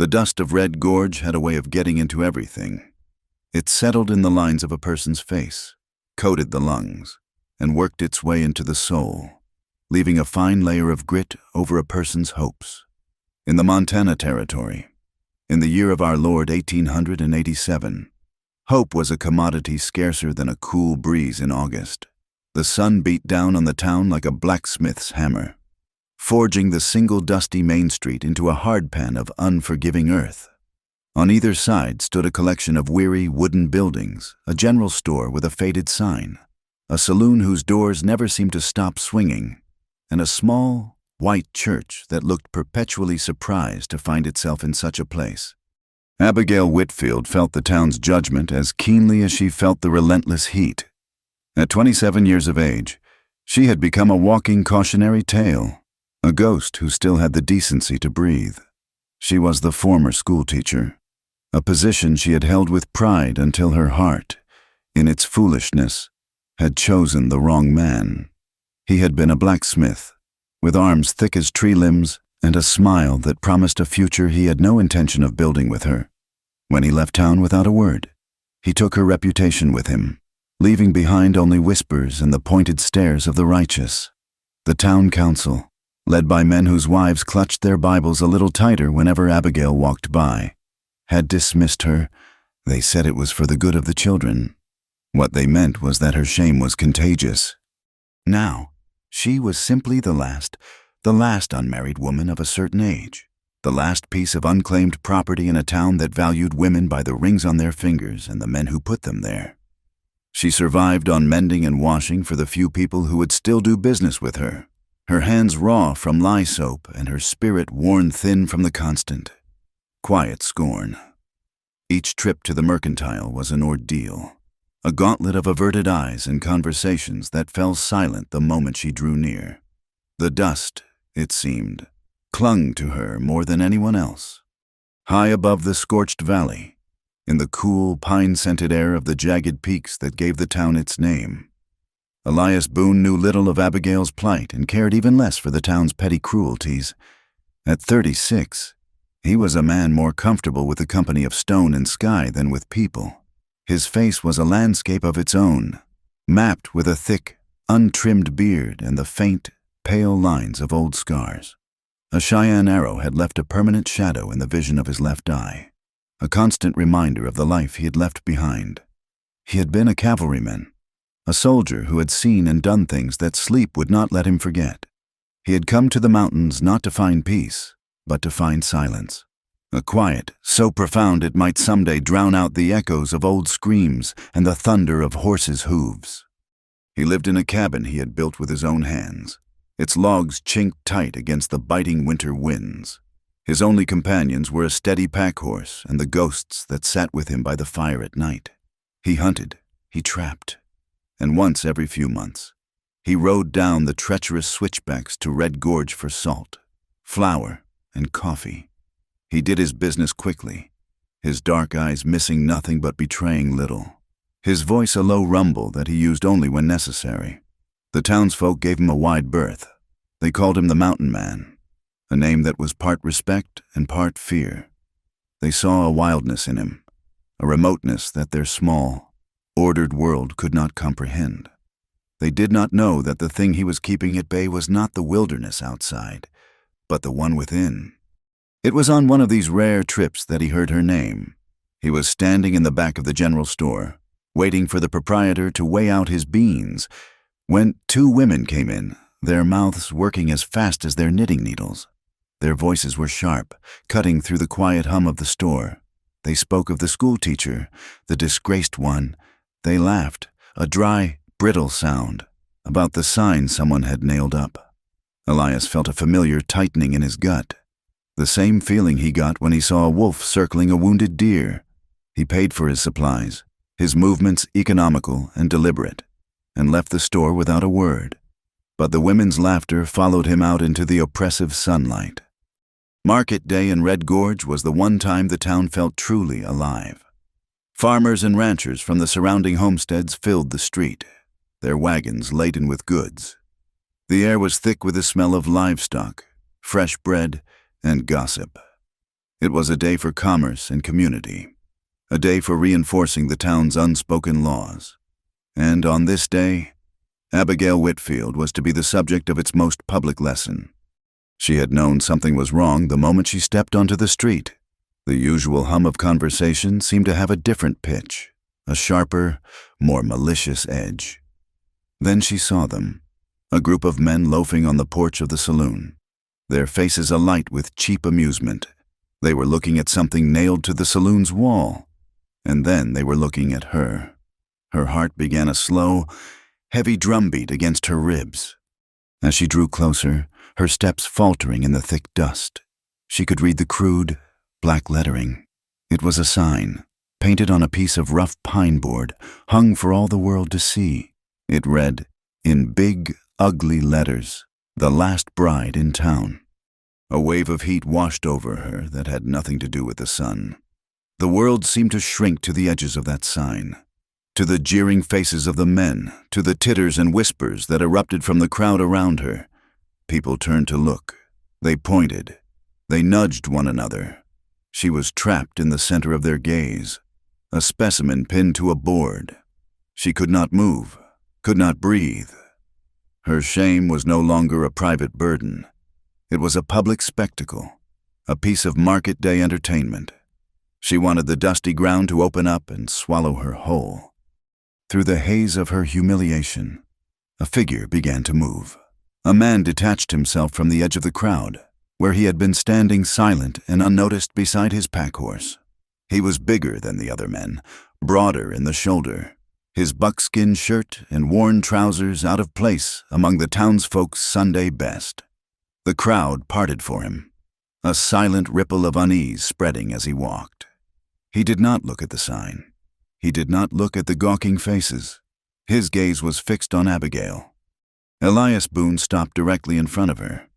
The dust of Red Gorge had a way of getting into everything. It settled in the lines of a person's face, coated the lungs, and worked its way into the soul, leaving a fine layer of grit over a person's hopes. In the Montana Territory, in the year of our Lord 1887, hope was a commodity scarcer than a cool breeze in August. The sun beat down on the town like a blacksmith's hammer, forging the single dusty main street into a hardpan of unforgiving earth. On either side stood a collection of weary wooden buildings, a general store with a faded sign, a saloon whose doors never seemed to stop swinging, and a small, white church that looked perpetually surprised to find itself in such a place. Abigail Whitfield felt the town's judgment as keenly as she felt the relentless heat. At 27 years of age, she had become a walking cautionary tale, a ghost who still had the decency to breathe. She was the former schoolteacher, a position she had held with pride until her heart, in its foolishness, had chosen the wrong man. He had been a blacksmith, with arms thick as tree limbs and a smile that promised a future he had no intention of building with her. When he left town without a word, he took her reputation with him, leaving behind only whispers and the pointed stares of the righteous. The town council, led by men whose wives clutched their Bibles a little tighter whenever Abigail walked by, had dismissed her. They said it was for the good of the children. What they meant was that her shame was contagious. Now, she was simply the last unmarried woman of a certain age, the last piece of unclaimed property in a town that valued women by the rings on their fingers and the men who put them there. She survived on mending and washing for the few people who would still do business with her, her hands raw from lye soap and her spirit worn thin from the constant, quiet scorn. Each trip to the mercantile was an ordeal, a gauntlet of averted eyes and conversations that fell silent the moment she drew near. The dust, it seemed, clung to her more than anyone else. High above the scorched valley, in the cool, pine-scented air of the jagged peaks that gave the town its name, Elias Boone knew little of Abigail's plight and cared even less for the town's petty cruelties. At 36, he was a man more comfortable with the company of stone and sky than with people. His face was a landscape of its own, mapped with a thick, untrimmed beard and the faint, pale lines of old scars. A Cheyenne arrow had left a permanent shadow in the vision of his left eye, a constant reminder of the life he had left behind. He had been a cavalryman, a soldier who had seen and done things that sleep would not let him forget. He had come to the mountains not to find peace, but to find silence. A quiet so profound it might someday drown out the echoes of old screams and the thunder of horses' hooves. He lived in a cabin he had built with his own hands, its logs chinked tight against the biting winter winds. His only companions were a steady pack horse and the ghosts that sat with him by the fire at night. He hunted, he trapped, and once every few months, he rode down the treacherous switchbacks to Red Gorge for salt, flour, and coffee. He did his business quickly, his dark eyes missing nothing but betraying little, his voice a low rumble that he used only when necessary. The townsfolk gave him a wide berth. They called him the Mountain Man, a name that was part respect and part fear. They saw a wildness in him, a remoteness that their small, ordered world could not comprehend. They did not know that the thing he was keeping at bay was not the wilderness outside, but the one within. It was on one of these rare trips that he heard her name. He was standing in the back of the general store, waiting for the proprietor to weigh out his beans, when two women came in, their mouths working as fast as their knitting needles. Their voices were sharp, cutting through the quiet hum of the store. They spoke of the schoolteacher, the disgraced one. They laughed, a dry, brittle sound, about the sign someone had nailed up. Elias felt a familiar tightening in his gut, the same feeling he got when he saw a wolf circling a wounded deer. He paid for his supplies, his movements economical and deliberate, and left the store without a word. But the women's laughter followed him out into the oppressive sunlight. Market day in Red Gorge was the one time the town felt truly alive. Farmers and ranchers from the surrounding homesteads filled the street, their wagons laden with goods. The air was thick with the smell of livestock, fresh bread, and gossip. It was a day for commerce and community, a day for reinforcing the town's unspoken laws. And on this day, Abigail Whitfield was to be the subject of its most public lesson. She had known something was wrong the moment she stepped onto the street. The usual hum of conversation seemed to have a different pitch, a sharper, more malicious edge. Then she saw them, a group of men loafing on the porch of the saloon, their faces alight with cheap amusement. They were looking at something nailed to the saloon's wall, and then they were looking at her. Her heart began a slow, heavy drumbeat against her ribs. As she drew closer, her steps faltering in the thick dust, she could read the crude, black lettering. It was a sign, painted on a piece of rough pine board, hung for all the world to see. It read, in big, ugly letters, "The Last Bride in Town." A wave of heat washed over her that had nothing to do with the sun. The world seemed to shrink to the edges of that sign, to the jeering faces of the men, to the titters and whispers that erupted from the crowd around her. People turned to look. They pointed. They nudged one another. She was trapped in the center of their gaze, a specimen pinned to a board. She could not move, could not breathe. Her shame was no longer a private burden. It was a public spectacle, a piece of market day entertainment. She wanted the dusty ground to open up and swallow her whole. Through the haze of her humiliation, a figure began to move. A man detached himself from the edge of the crowd, where he had been standing silent and unnoticed beside his pack horse. He was bigger than the other men, broader in the shoulder, his buckskin shirt and worn trousers out of place among the townsfolk's Sunday best. The crowd parted for him, a silent ripple of unease spreading as he walked. He did not look at the sign. He did not look at the gawking faces. His gaze was fixed on Abigail. Elias Boone stopped directly in front of her.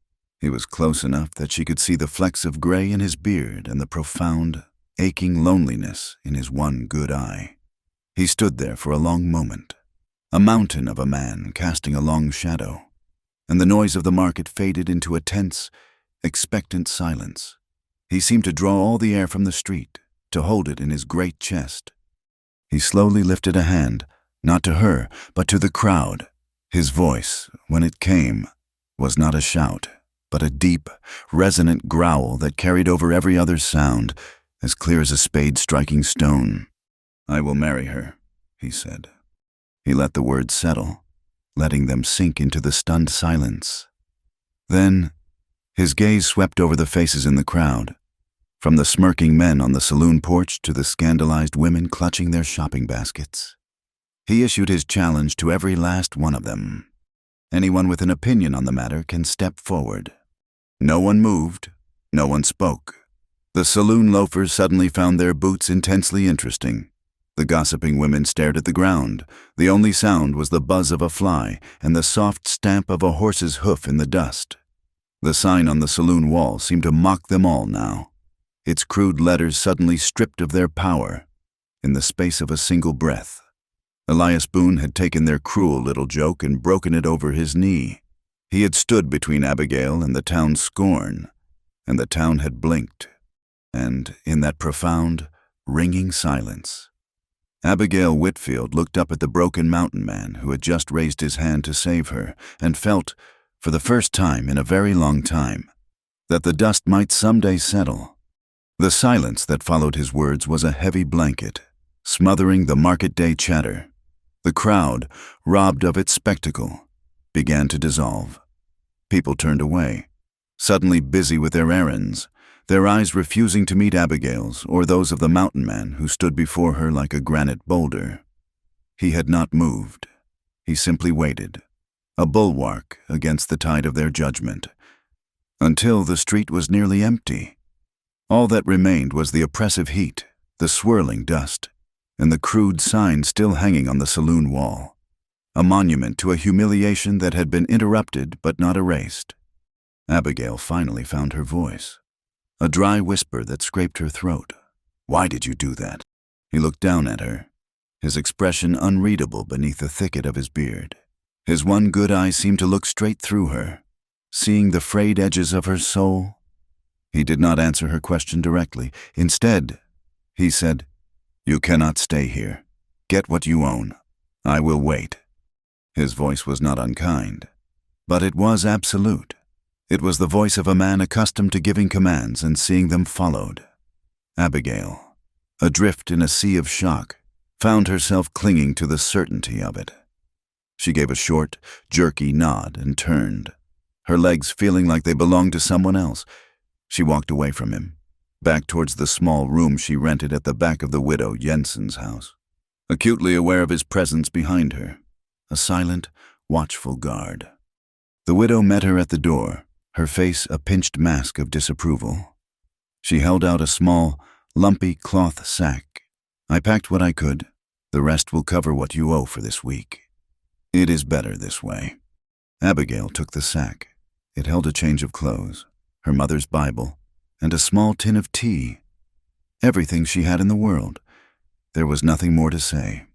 He was close enough that she could see the flecks of gray in his beard and the profound, aching loneliness in his one good eye. He stood there for a long moment, a mountain of a man casting a long shadow, and the noise of the market faded into a tense, expectant silence. He seemed to draw all the air from the street, to hold it in his great chest. He slowly lifted a hand, not to her, but to the crowd. His voice, when it came, was not a shout, but a deep, resonant growl that carried over every other sound, as clear as a spade striking stone. "I will marry her," he said. He let the words settle, letting them sink into the stunned silence. Then, his gaze swept over the faces in the crowd, from the smirking men on the saloon porch to the scandalized women clutching their shopping baskets. He issued his challenge to every last one of them. Anyone with an opinion on the matter can step forward. No one moved. No one spoke. The saloon loafers suddenly found their boots intensely interesting. The gossiping women stared at the ground. The only sound was the buzz of a fly and the soft stamp of a horse's hoof in the dust. The sign on the saloon wall seemed to mock them all now, its crude letters suddenly stripped of their power. In the space of a single breath, Elias Boone had taken their cruel little joke and broken it over his knee. He had stood between Abigail and the town's scorn, and the town had blinked. And in that profound, ringing silence, Abigail Whitfield looked up at the broken mountain man who had just raised his hand to save her, and felt, for the first time in a very long time, that the dust might someday settle. The silence that followed his words was a heavy blanket, smothering the market day chatter. The crowd, robbed of its spectacle, began to dissolve. People turned away, suddenly busy with their errands, their eyes refusing to meet Abigail's or those of the mountain man who stood before her like a granite boulder. He had not moved. He simply waited, a bulwark against the tide of their judgment, until the street was nearly empty. All that remained was the oppressive heat, the swirling dust, and the crude sign still hanging on the saloon wall, a monument to a humiliation that had been interrupted but not erased. Abigail finally found her voice, a dry whisper that scraped her throat. "Why did you do that?" He looked down at her, his expression unreadable beneath the thicket of his beard. His one good eye seemed to look straight through her, seeing the frayed edges of her soul. He did not answer her question directly. Instead, he said, "You cannot stay here. Get what you own. I will wait." His voice was not unkind, but it was absolute. It was the voice of a man accustomed to giving commands and seeing them followed. Abigail, adrift in a sea of shock, found herself clinging to the certainty of it. She gave a short, jerky nod and turned, her legs feeling like they belonged to someone else. She walked away from him, back towards the small room she rented at the back of the widow Jensen's house, acutely aware of his presence behind her, a silent, watchful guard. The widow met her at the door, her face a pinched mask of disapproval. She held out a small, lumpy cloth sack. "I packed what I could. The rest will cover what you owe for this week. It is better this way." Abigail took the sack. It held a change of clothes, her mother's Bible, and a small tin of tea. Everything she had in the world. There was nothing more to say.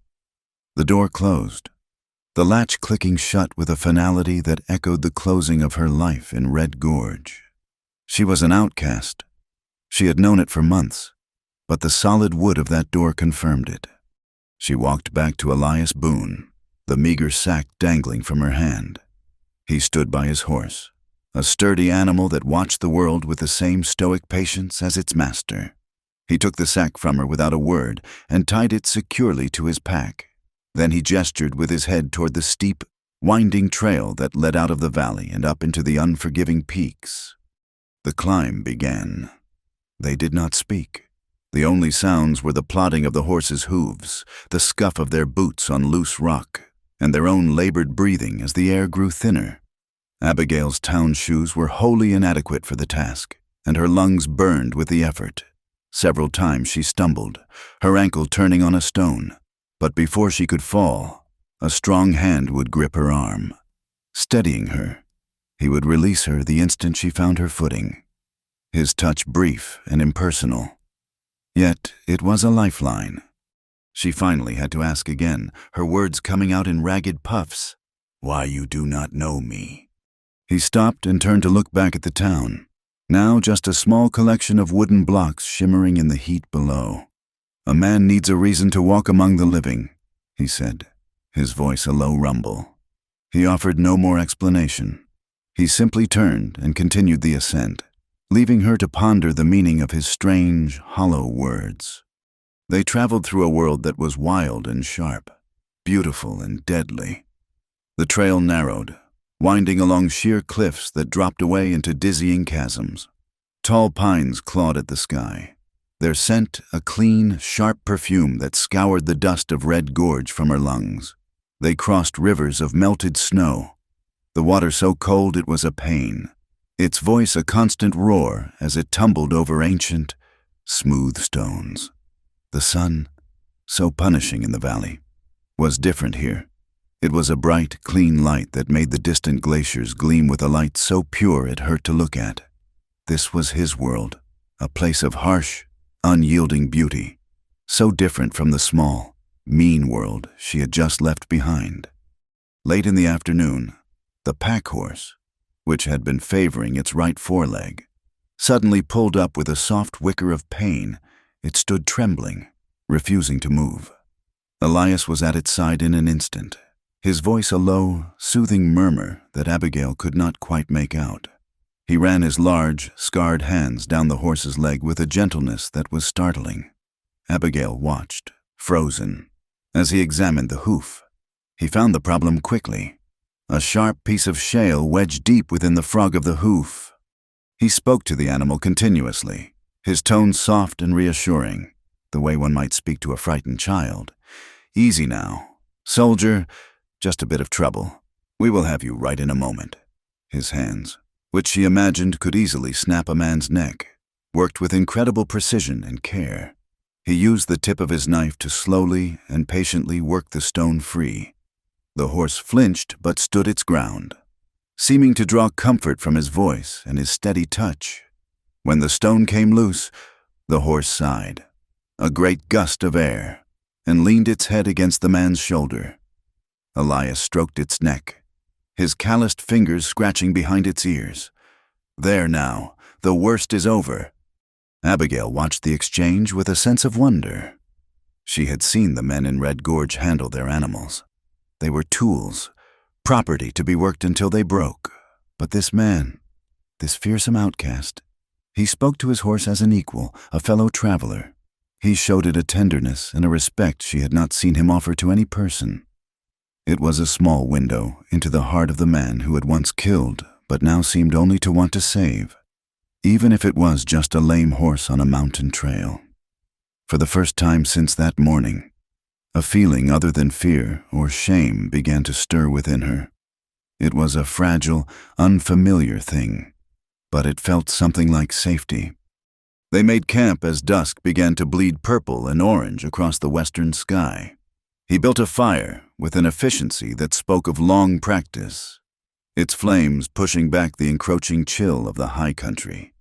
The door closed, the latch clicking shut with a finality that echoed the closing of her life in Red Gorge. She was an outcast. She had known it for months, but the solid wood of that door confirmed it. She walked back to Elias Boone, the meager sack dangling from her hand. He stood by his horse, a sturdy animal that watched the world with the same stoic patience as its master. He took the sack from her without a word and tied it securely to his pack. Then he gestured with his head toward the steep, winding trail that led out of the valley and up into the unforgiving peaks. The climb began. They did not speak. The only sounds were the plodding of the horses' hooves, the scuff of their boots on loose rock, and their own labored breathing as the air grew thinner. Abigail's town shoes were wholly inadequate for the task, and her lungs burned with the effort. Several times she stumbled, her ankle turning on a stone, but before she could fall, a strong hand would grip her arm, steadying her. He would release her the instant she found her footing. His touch brief and impersonal. Yet it was a lifeline. She finally had to ask again, her words coming out in ragged puffs. "Why you do not know me?" He stopped and turned to look back at the town, now just a small collection of wooden blocks shimmering in the heat below. "A man needs a reason to walk among the living," he said, his voice a low rumble. He offered no more explanation. He simply turned and continued the ascent, leaving her to ponder the meaning of his strange, hollow words. They traveled through a world that was wild and sharp, beautiful and deadly. The trail narrowed, winding along sheer cliffs that dropped away into dizzying chasms. Tall pines clawed at the sky, their scent a clean, sharp perfume that scoured the dust of Red Gorge from her lungs. They crossed rivers of melted snow, the water so cold it was a pain, its voice a constant roar as it tumbled over ancient, smooth stones. The sun, so punishing in the valley, was different here. It was a bright, clean light that made the distant glaciers gleam with a light so pure it hurt to look at. This was his world, a place of harsh, unyielding beauty, so different from the small, mean world she had just left behind. Late in the afternoon, the pack horse, which had been favoring its right foreleg, suddenly pulled up with a soft whicker of pain. It stood trembling, refusing to move. Elias was at its side in an instant, his voice a low, soothing murmur that Abigail could not quite make out. He ran his large, scarred hands down the horse's leg with a gentleness that was startling. Abigail watched, frozen, as he examined the hoof. He found the problem quickly, a sharp piece of shale wedged deep within the frog of the hoof. He spoke to the animal continuously, his tone soft and reassuring, the way one might speak to a frightened child. "Easy now. Soldier, just a bit of trouble. We will have you right in a moment." His hands, which she imagined could easily snap a man's neck, worked with incredible precision and care. He used the tip of his knife to slowly and patiently work the stone free. The horse flinched but stood its ground, seeming to draw comfort from his voice and his steady touch. When the stone came loose, the horse sighed, a great gust of air, and leaned its head against the man's shoulder. Elias stroked its neck, his calloused fingers scratching behind its ears. There now, The worst is over." Abigail watched the exchange with a sense of wonder. She had seen the men in Red Gorge handle their animals. They were tools, property to be worked until they broke. But this man, this fearsome outcast, he spoke to his horse as an equal, a fellow traveler. He showed it a tenderness and a respect she had not seen him offer to any person. It was a small window into the heart of the man who had once killed, but now seemed only to want to save, even if it was just a lame horse on a mountain trail. For the first time since that morning, a feeling other than fear or shame began to stir within her. It was a fragile, unfamiliar thing, but it felt something like safety. They made camp as dusk began to bleed purple and orange across the western sky. He built a fire with an efficiency that spoke of long practice, its flames pushing back the encroaching chill of the high country.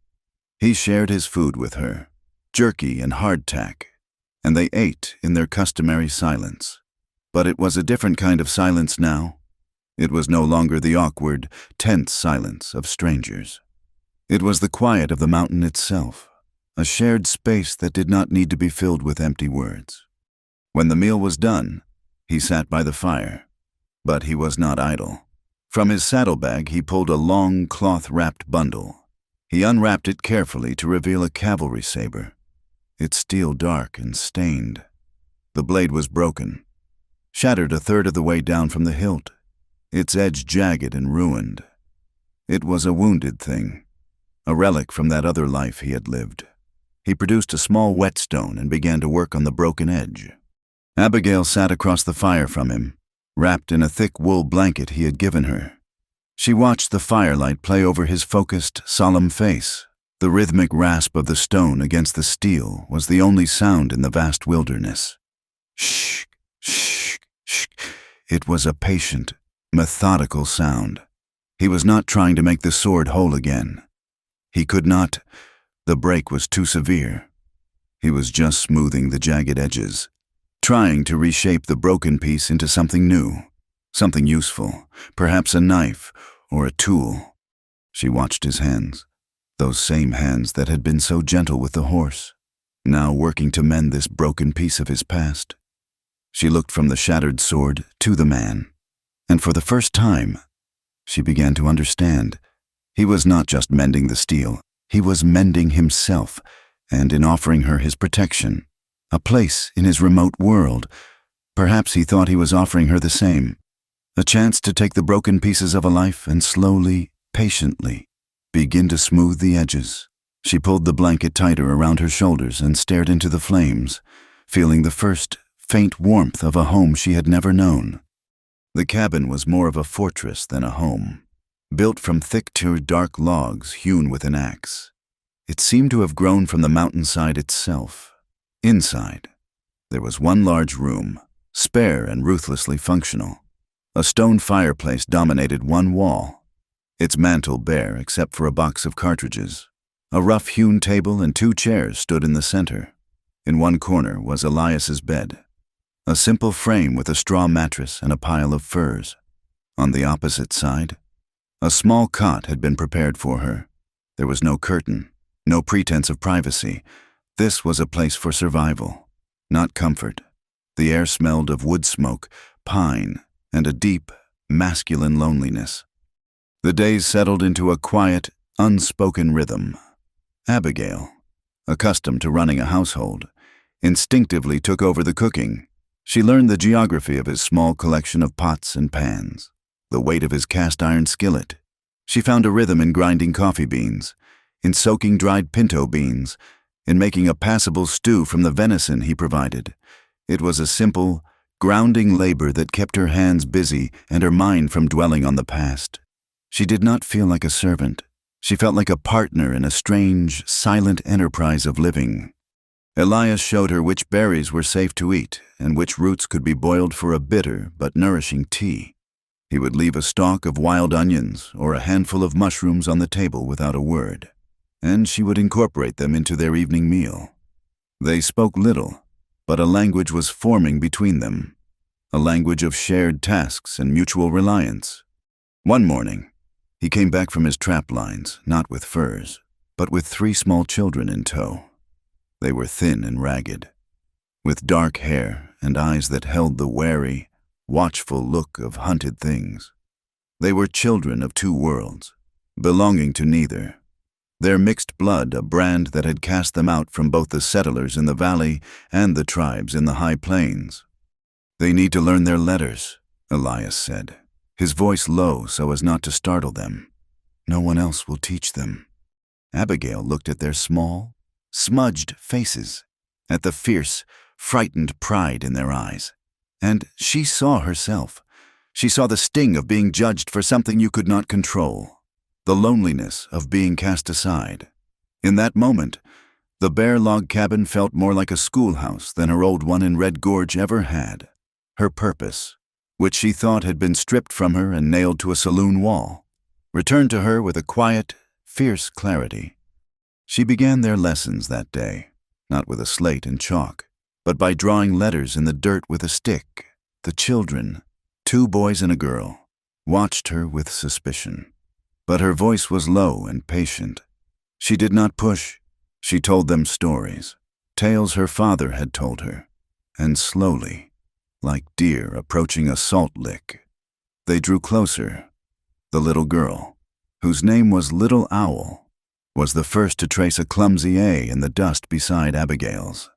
He shared his food with her, jerky and hardtack, and they ate in their customary silence. But it was a different kind of silence now. It was no longer the awkward, tense silence of strangers. It was the quiet of the mountain itself, a shared space that did not need to be filled with empty words. When the meal was done, he sat by the fire, but he was not idle. From his saddlebag he pulled a long cloth-wrapped bundle. He unwrapped it carefully to reveal a cavalry saber, its steel dark and stained. The blade was broken, shattered a third of the way down from the hilt, its edge jagged and ruined. It was a wounded thing, a relic from that other life he had lived. He produced a small whetstone and began to work on the broken edge. Abigail sat across the fire from him, wrapped in a thick wool blanket he had given her. She watched the firelight play over his focused, solemn face. The rhythmic rasp of the stone against the steel was the only sound in the vast wilderness. Shh, shh, shh. It was a patient, methodical sound. He was not trying to make the sword whole again. He could not. The break was too severe. He was just smoothing the jagged edges, trying to reshape the broken piece into something new, something useful, perhaps a knife or a tool. She watched his hands, those same hands that had been so gentle with the horse, now working to mend this broken piece of his past. She looked from the shattered sword to the man, and for the first time, she began to understand. He was not just mending the steel, he was mending himself, and in offering her his protection, a place in his remote world, perhaps he thought he was offering her the same, a chance to take the broken pieces of a life and slowly, patiently, begin to smooth the edges. She pulled the blanket tighter around her shoulders and stared into the flames, feeling the first faint warmth of a home she had never known. The cabin was more of a fortress than a home, built from thick-tiered dark logs hewn with an axe. It seemed to have grown from the mountainside itself. Inside, there was one large room, spare and ruthlessly functional. A stone fireplace dominated one wall, its mantel bare except for a box of cartridges. A rough-hewn table and 2 chairs stood in the center. In one corner was Elias's bed, a simple frame with a straw mattress and a pile of furs. On the opposite side, a small cot had been prepared for her. There was no curtain, no pretense of privacy. This was a place for survival, not comfort. The air smelled of wood smoke, pine, and a deep, masculine loneliness. The days settled into a quiet, unspoken rhythm. Abigail, accustomed to running a household, instinctively took over the cooking. She learned the geography of his small collection of pots and pans, the weight of his cast-iron skillet. She found a rhythm in grinding coffee beans, in soaking dried pinto beans, in making a passable stew from the venison he provided. It was a simple, grounding labor that kept her hands busy and her mind from dwelling on the past. She did not feel like a servant. She felt like a partner in a strange, silent enterprise of living. Elias showed her which berries were safe to eat and which roots could be boiled for a bitter but nourishing tea. He would leave a stalk of wild onions or a handful of mushrooms on the table without a word, and she would incorporate them into their evening meal. They spoke little, but a language was forming between them, a language of shared tasks and mutual reliance. One morning, he came back from his trap lines, not with furs, but with 3 small children in tow. They were thin and ragged, with dark hair and eyes that held the wary, watchful look of hunted things. They were children of 2 worlds, belonging to neither. Their mixed blood, a brand that had cast them out from both the settlers in the valley and the tribes in the high plains. "They need to learn their letters," Elias said, his voice low so as not to startle them. "No one else will teach them." Abigail looked at their small, smudged faces, at the fierce, frightened pride in their eyes. And she saw herself. She saw the sting of being judged for something you could not control, the loneliness of being cast aside. In that moment, the bare log cabin felt more like a schoolhouse than her old one in Red Gorge ever had. Her purpose, which she thought had been stripped from her and nailed to a saloon wall, returned to her with a quiet, fierce clarity. She began their lessons that day, not with a slate and chalk, but by drawing letters in the dirt with a stick. The children, 2 boys and a girl, watched her with suspicion. But her voice was low and patient. She did not push. She told them stories, tales her father had told her, and slowly, like deer approaching a salt lick, they drew closer. The little girl, whose name was Little Owl, was the first to trace a clumsy A in the dust beside Abigail's.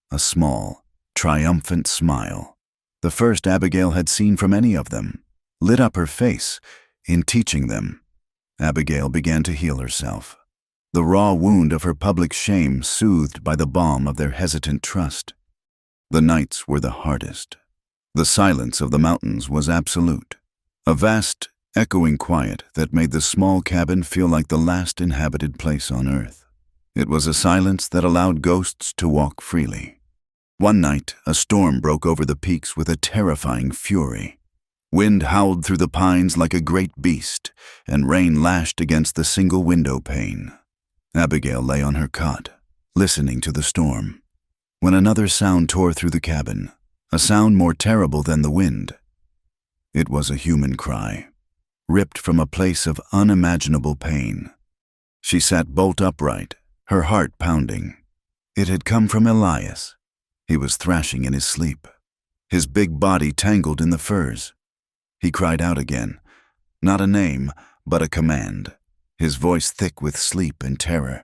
A small, triumphant smile, the first Abigail had seen from any of them, lit up her face in teaching them. Abigail began to heal herself, the raw wound of her public shame soothed by the balm of their hesitant trust. The nights were the hardest. The silence of the mountains was absolute, a vast, echoing quiet that made the small cabin feel like the last inhabited place on earth. It was a silence that allowed ghosts to walk freely. One night, a storm broke over the peaks with a terrifying fury. Wind howled through the pines like a great beast, and rain lashed against the single window pane. Abigail lay on her cot, listening to the storm, when another sound tore through the cabin, a sound more terrible than the wind. It was a human cry, ripped from a place of unimaginable pain. She sat bolt upright, her heart pounding. It had come from Elias. He was thrashing in his sleep, his big body tangled in the furs. He cried out again, not a name, but a command, his voice thick with sleep and terror.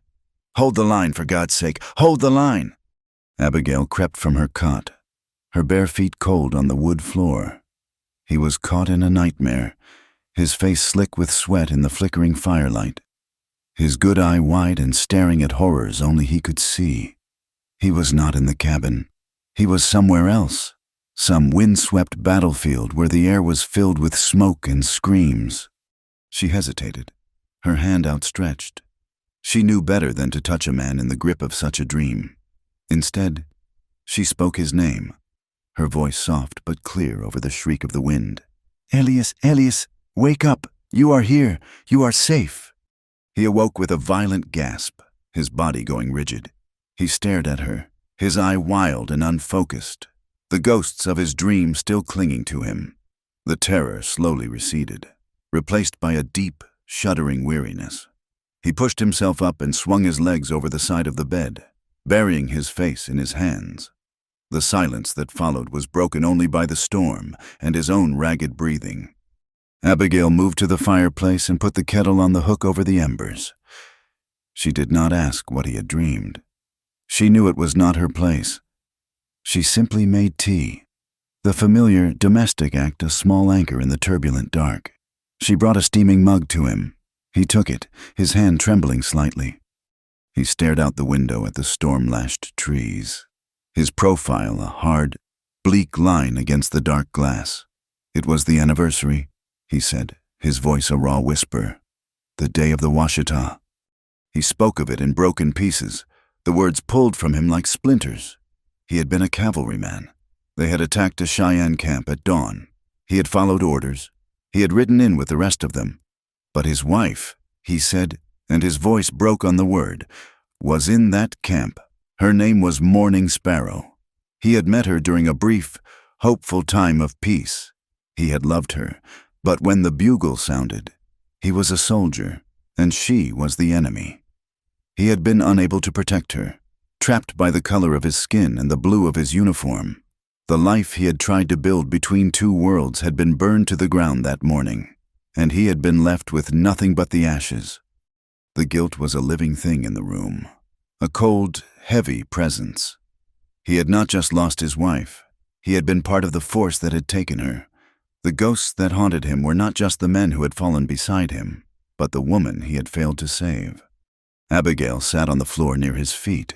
"Hold the line, for God's sake, hold the line!" Abigail crept from her cot, her bare feet cold on the wood floor. He was caught in a nightmare, his face slick with sweat in the flickering firelight, his good eye wide and staring at horrors only he could see. He was not in the cabin. He was somewhere else, some windswept battlefield where the air was filled with smoke and screams. She hesitated, her hand outstretched. She knew better than to touch a man in the grip of such a dream. Instead, she spoke his name, her voice soft but clear over the shriek of the wind. "Elias, Elias, wake up! You are here! You are safe!" He awoke with a violent gasp, his body going rigid. He stared at her, his eye wild and unfocused, the ghosts of his dream still clinging to him. The terror slowly receded, replaced by a deep, shuddering weariness. He pushed himself up and swung his legs over the side of the bed, burying his face in his hands. The silence that followed was broken only by the storm and his own ragged breathing. Abigail moved to the fireplace and put the kettle on the hook over the embers. She did not ask what he had dreamed. She knew it was not her place. She simply made tea, the familiar, domestic act, a small anchor in the turbulent dark. She brought a steaming mug to him. He took it, his hand trembling slightly. He stared out the window at the storm-lashed trees, his profile a hard, bleak line against the dark glass. "It was the anniversary," he said, his voice a raw whisper. "The day of the Washita." He spoke of it in broken pieces, the words pulled from him like splinters. He had been a cavalryman. They had attacked a Cheyenne camp at dawn. He had followed orders. He had ridden in with the rest of them. But his wife, he said, and his voice broke on the word, was in that camp. Her name was Morning Sparrow. He had met her during a brief, hopeful time of peace. He had loved her, but when the bugle sounded, he was a soldier, and she was the enemy. He had been unable to protect her, trapped by the color of his skin and the blue of his uniform. The life he had tried to build between two worlds had been burned to the ground that morning, and he had been left with nothing but the ashes. The guilt was a living thing in the room, a cold, heavy presence. He had not just lost his wife, he had been part of the force that had taken her. The ghosts that haunted him were not just the men who had fallen beside him, but the woman he had failed to save. Abigail sat on the floor near his feet,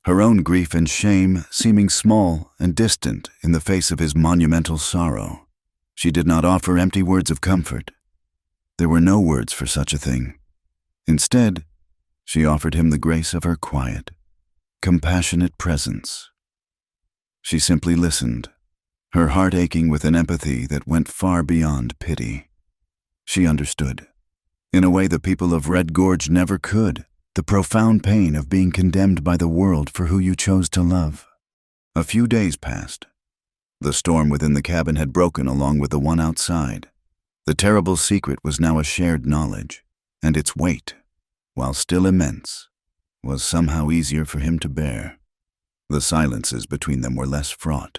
her own grief and shame seeming small and distant in the face of his monumental sorrow. She did not offer empty words of comfort. There were no words for such a thing. Instead, she offered him the grace of her quiet, compassionate presence. She simply listened, her heart aching with an empathy that went far beyond pity. She understood, in a way the people of Red Gorge never could, the profound pain of being condemned by the world for who you chose to love. A few days passed. The storm within the cabin had broken along with the one outside. The terrible secret was now a shared knowledge, and its weight, while still immense, was somehow easier for him to bear. The silences between them were less fraught,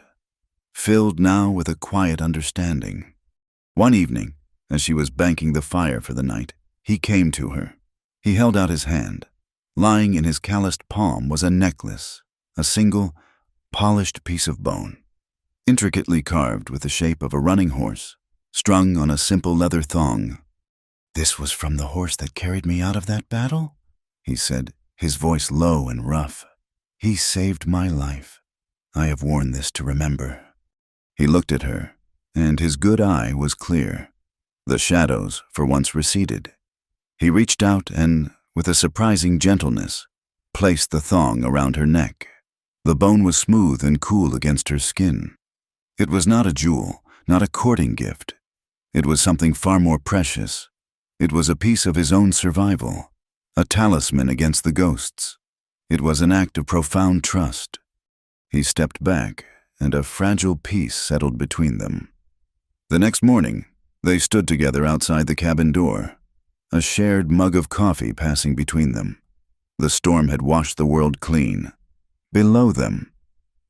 filled now with a quiet understanding. One evening, as she was banking the fire for the night, he came to her. He held out his hand. Lying in his calloused palm was a necklace, a single, polished piece of bone, intricately carved with the shape of a running horse, strung on a simple leather thong. "This was from the horse that carried me out of that battle?" he said, his voice low and rough. "He saved my life. I have worn this to remember." He looked at her, and his good eye was clear. The shadows, for once, receded. He reached out and, with a surprising gentleness, placed the thong around her neck. The bone was smooth and cool against her skin. It was not a jewel, not a courting gift. It was something far more precious. It was a piece of his own survival, a talisman against the ghosts. It was an act of profound trust. He stepped back, and a fragile peace settled between them. The next morning, they stood together outside the cabin door, a shared mug of coffee passing between them. The storm had washed the world clean. Below them,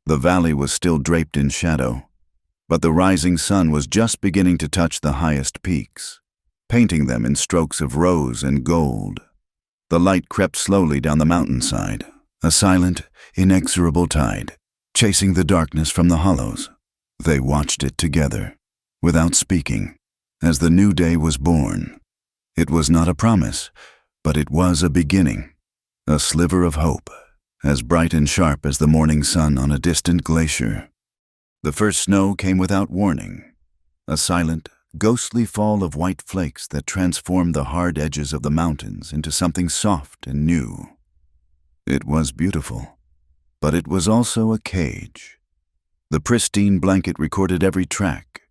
the valley was still draped in shadow, but the rising sun was just beginning to touch the highest peaks, painting them in strokes of rose and gold. The light crept slowly down the mountainside, a silent, inexorable tide, chasing the darkness from the hollows. They watched it together, without speaking, as the new day was born. It was not a promise, but it was a beginning, a sliver of hope, as bright and sharp as the morning sun on a distant glacier. The first snow came without warning, a silent, ghostly fall of white flakes that transformed the hard edges of the mountains into something soft and new. It was beautiful, but it was also a cage. The pristine blanket recorded every track,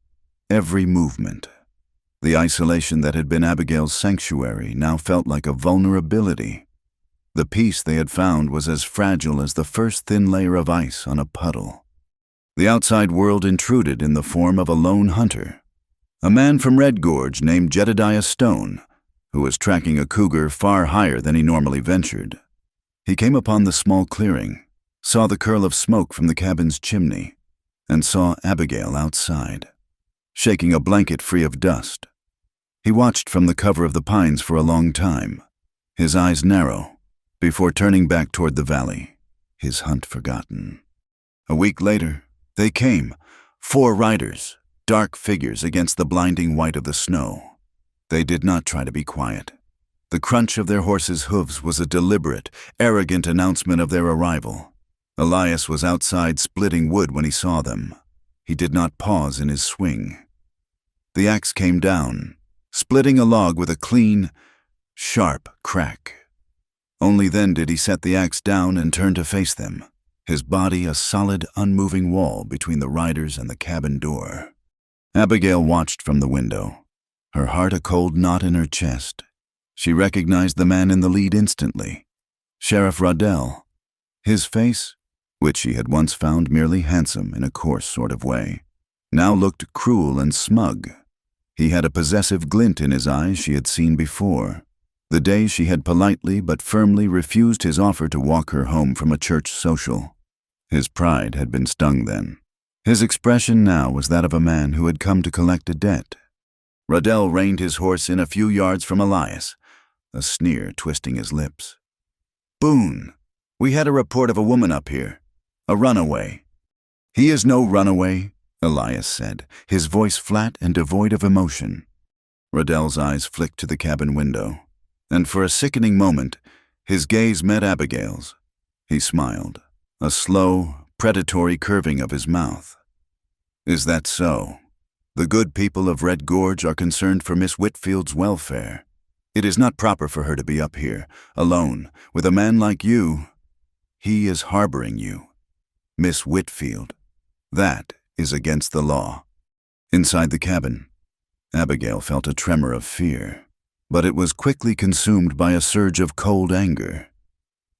every movement. The isolation that had been Abigail's sanctuary now felt like a vulnerability. The peace they had found was as fragile as the first thin layer of ice on a puddle. The outside world intruded in the form of a lone hunter, a man from Red Gorge named Jedediah Stone, who was tracking a cougar far higher than he normally ventured. He came upon the small clearing, saw the curl of smoke from the cabin's chimney, and saw Abigail outside, shaking a blanket free of dust. He watched from the cover of the pines for a long time, his eyes narrow, before turning back toward the valley, his hunt forgotten. A week later, they came, 4 riders, dark figures against the blinding white of the snow. They did not try to be quiet. The crunch of their horses' hooves was a deliberate, arrogant announcement of their arrival. Elias was outside splitting wood when he saw them. He did not pause in his swing. The axe came down, splitting a log with a clean, sharp crack. Only then did he set the axe down and turn to face them, his body a solid, unmoving wall between the riders and the cabin door. Abigail watched from the window, her heart a cold knot in her chest. She recognized the man in the lead instantly, Sheriff Raddell. His face, which she had once found merely handsome in a coarse sort of way, now looked cruel and smug. He had a possessive glint in his eyes she had seen before. The day she had politely but firmly refused his offer to walk her home from a church social. His pride had been stung then. His expression now was that of a man who had come to collect a debt. Rodell reined his horse in a few yards from Elias, a sneer twisting his lips. "Boone, we had a report of a woman up here. A runaway." "He is no runaway," Elias said, his voice flat and devoid of emotion. Rodell's eyes flicked to the cabin window, and for a sickening moment, his gaze met Abigail's. He smiled, a slow, predatory curving of his mouth. "Is that so? The good people of Red Gorge are concerned for Miss Whitfield's welfare. It is not proper for her to be up here, alone, with a man like you. He is harboring you. Miss Whitfield. That is against the law." Inside the cabin, Abigail felt a tremor of fear, but it was quickly consumed by a surge of cold anger.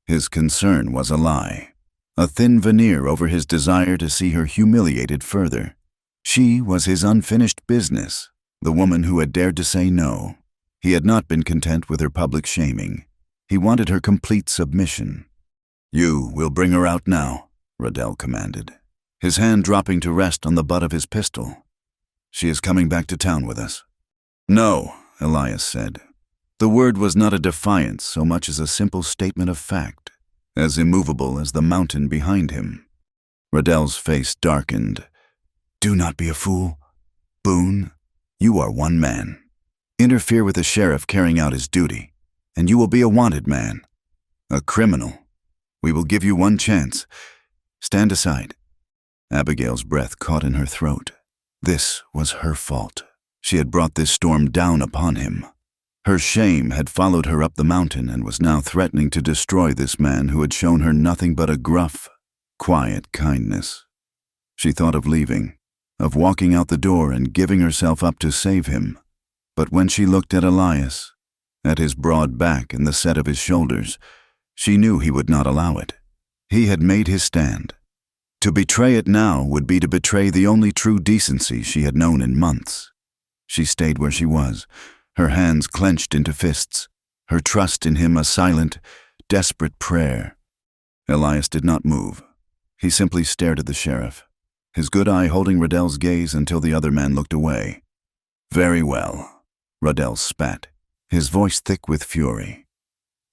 His concern was a lie, a thin veneer over his desire to see her humiliated further. She was his unfinished business, the woman who had dared to say no. He had not been content with her public shaming. He wanted her complete submission. "You will bring her out now," Rodell commanded, his hand dropping to rest on the butt of his pistol. "She is coming back to town with us." "No," Elias said. The word was not a defiance so much as a simple statement of fact, as immovable as the mountain behind him. Rodell's face darkened. "Do not be a fool. Boone, you are one man. Interfere with the sheriff carrying out his duty, and you will be a wanted man. A criminal. We will give you one chance. Stand aside." Abigail's breath caught in her throat. This was her fault. She had brought this storm down upon him. Her shame had followed her up the mountain and was now threatening to destroy this man who had shown her nothing but a gruff, quiet kindness. She thought of leaving, of walking out the door and giving herself up to save him. But when she looked at Elias, at his broad back and the set of his shoulders, she knew he would not allow it. He had made his stand. To betray it now would be to betray the only true decency she had known in months. She stayed where she was, her hands clenched into fists, her trust in him a silent, desperate prayer. Elias did not move. He simply stared at the sheriff, his good eye holding Rodell's gaze until the other man looked away. "Very well," Rodell spat, his voice thick with fury.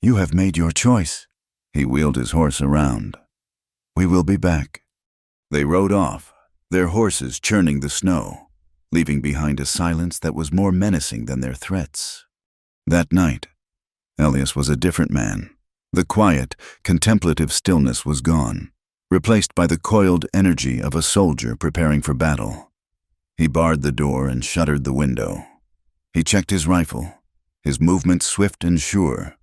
"You have made your choice." He wheeled his horse around. "We will be back." They rode off, their horses churning the snow, leaving behind a silence that was more menacing than their threats. That night, Elias was a different man. The quiet, contemplative stillness was gone, replaced by the coiled energy of a soldier preparing for battle. He barred the door and shuttered the window. He checked his rifle, his movements swift and sure.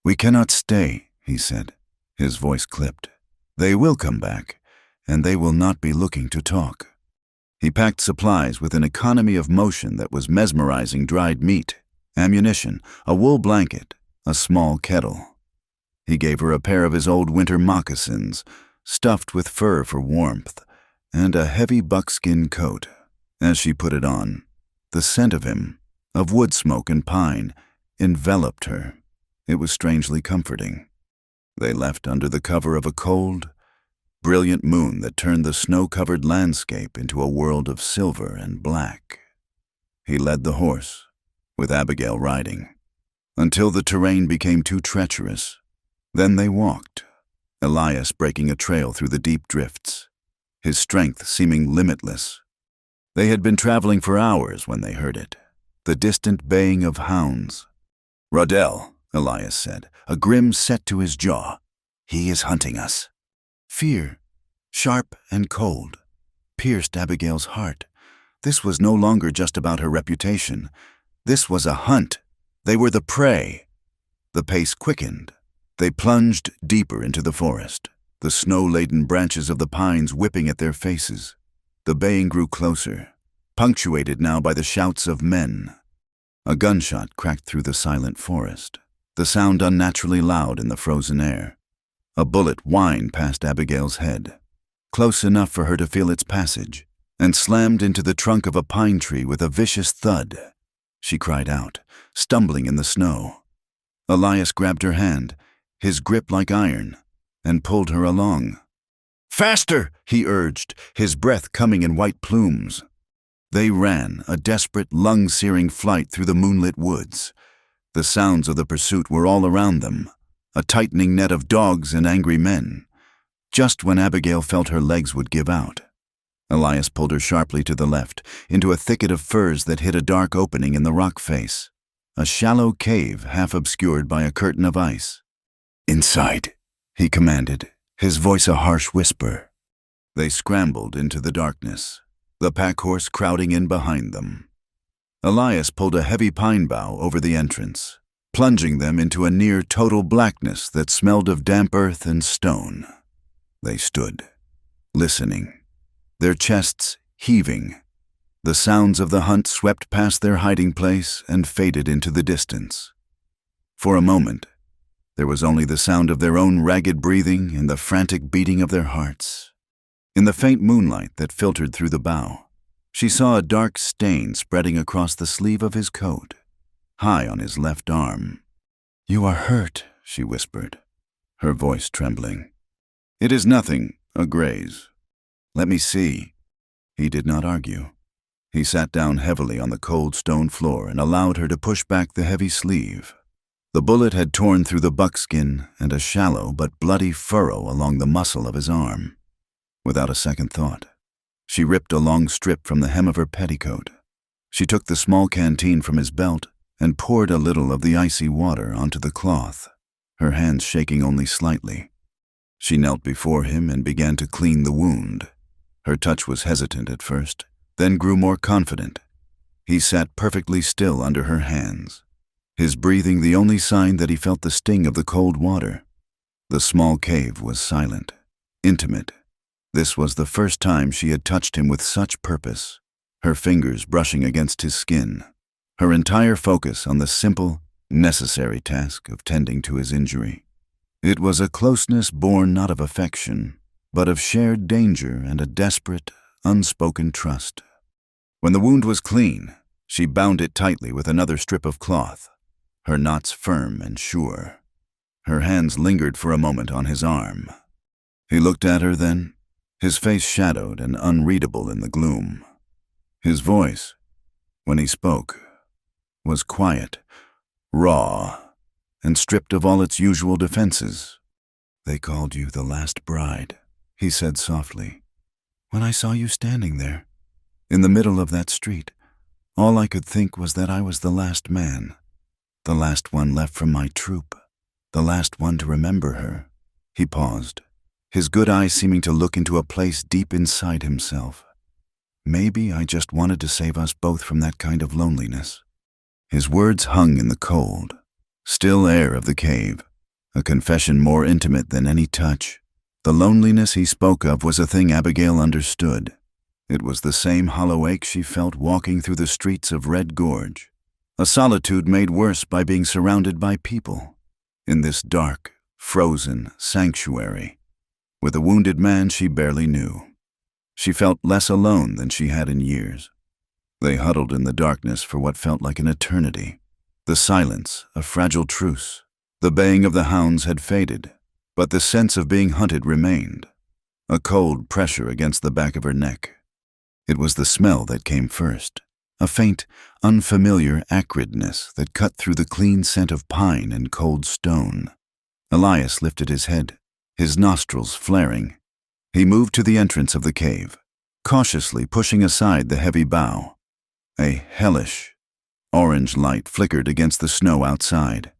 "We cannot stay," he said, his voice clipped. "They will come back, and they will not be looking to talk." He packed supplies with an economy of motion that was mesmerizing: dried meat, ammunition, a wool blanket, a small kettle. He gave her a pair of his old winter moccasins, stuffed with fur for warmth, and a heavy buckskin coat. As she put it on, the scent of him, of wood smoke and pine, enveloped her. It was strangely comforting. They left under the cover of a cold, brilliant moon that turned the snow-covered landscape into a world of silver and black. He led the horse, with Abigail riding, until the terrain became too treacherous. Then they walked, Elias breaking a trail through the deep drifts, his strength seeming limitless. They had been traveling for hours when they heard it, the distant baying of hounds. "Rodell," Elias said, a grin set to his jaw. "He is hunting us." Fear, sharp and cold, pierced Abigail's heart. This was no longer just about her reputation. This was a hunt. They were the prey. The pace quickened. They plunged deeper into the forest, the snow-laden branches of the pines whipping at their faces. The baying grew closer, punctuated now by the shouts of men. A gunshot cracked through the silent forest, the sound unnaturally loud in the frozen air. A bullet whined past Abigail's head, close enough for her to feel its passage, and slammed into the trunk of a pine tree with a vicious thud. She cried out, stumbling in the snow. Elias grabbed her hand, his grip like iron, and pulled her along. "Faster!" he urged, his breath coming in white plumes. They ran, a desperate, lung-searing flight through the moonlit woods. The sounds of the pursuit were all around them, a tightening net of dogs and angry men. Just when Abigail felt her legs would give out, Elias pulled her sharply to the left, into a thicket of firs that hid a dark opening in the rock face, a shallow cave half obscured by a curtain of ice. "Inside," he commanded, his voice a harsh whisper. They scrambled into the darkness, the pack horse crowding in behind them. Elias pulled a heavy pine bough over the entrance, plunging them into a near-total blackness that smelled of damp earth and stone. They stood, listening, their chests heaving. The sounds of the hunt swept past their hiding place and faded into the distance. For a moment, there was only the sound of their own ragged breathing and the frantic beating of their hearts. In the faint moonlight that filtered through the bough, she saw a dark stain spreading across the sleeve of his coat, high on his left arm. "You are hurt," she whispered, her voice trembling. "It is nothing, a graze. Let me see." He did not argue. He sat down heavily on the cold stone floor and allowed her to push back the heavy sleeve. The bullet had torn through the buckskin and a shallow but bloody furrow along the muscle of his arm. Without a second thought, she ripped a long strip from the hem of her petticoat. She took the small canteen from his belt and poured a little of the icy water onto the cloth, her hands shaking only slightly. She knelt before him and began to clean the wound. Her touch was hesitant at first, then grew more confident. He sat perfectly still under her hands, his breathing the only sign that he felt the sting of the cold water. The small cave was silent, intimate. This was the first time she had touched him with such purpose, her fingers brushing against his skin, her entire focus on the simple, necessary task of tending to his injury. It was a closeness born not of affection, but of shared danger and a desperate, unspoken trust. When the wound was clean, she bound it tightly with another strip of cloth, her knots firm and sure. Her hands lingered for a moment on his arm. He looked at her then, his face shadowed and unreadable in the gloom. His voice, when he spoke, was quiet, raw, and stripped of all its usual defenses. "They called you the last bride," he said softly. "When I saw you standing there, in the middle of that street, all I could think was that I was the last man, the last one left from my troop, the last one to remember her." He paused, his good eyes seeming to look into a place deep inside himself. "Maybe I just wanted to save us both from that kind of loneliness." His words hung in the cold, still air of the cave, a confession more intimate than any touch. The loneliness he spoke of was a thing Abigail understood. It was the same hollow ache she felt walking through the streets of Red Gorge, a solitude made worse by being surrounded by people, in this dark, frozen sanctuary, with a wounded man she barely knew. She felt less alone than she had in years. They huddled in the darkness for what felt like an eternity. The silence, a fragile truce. The baying of the hounds had faded, but the sense of being hunted remained, a cold pressure against the back of her neck. It was the smell that came first, a faint, unfamiliar acridness that cut through the clean scent of pine and cold stone. Elias lifted his head, his nostrils flaring. He moved to the entrance of the cave, cautiously pushing aside the heavy bough. A hellish, orange light flickered against the snow outside,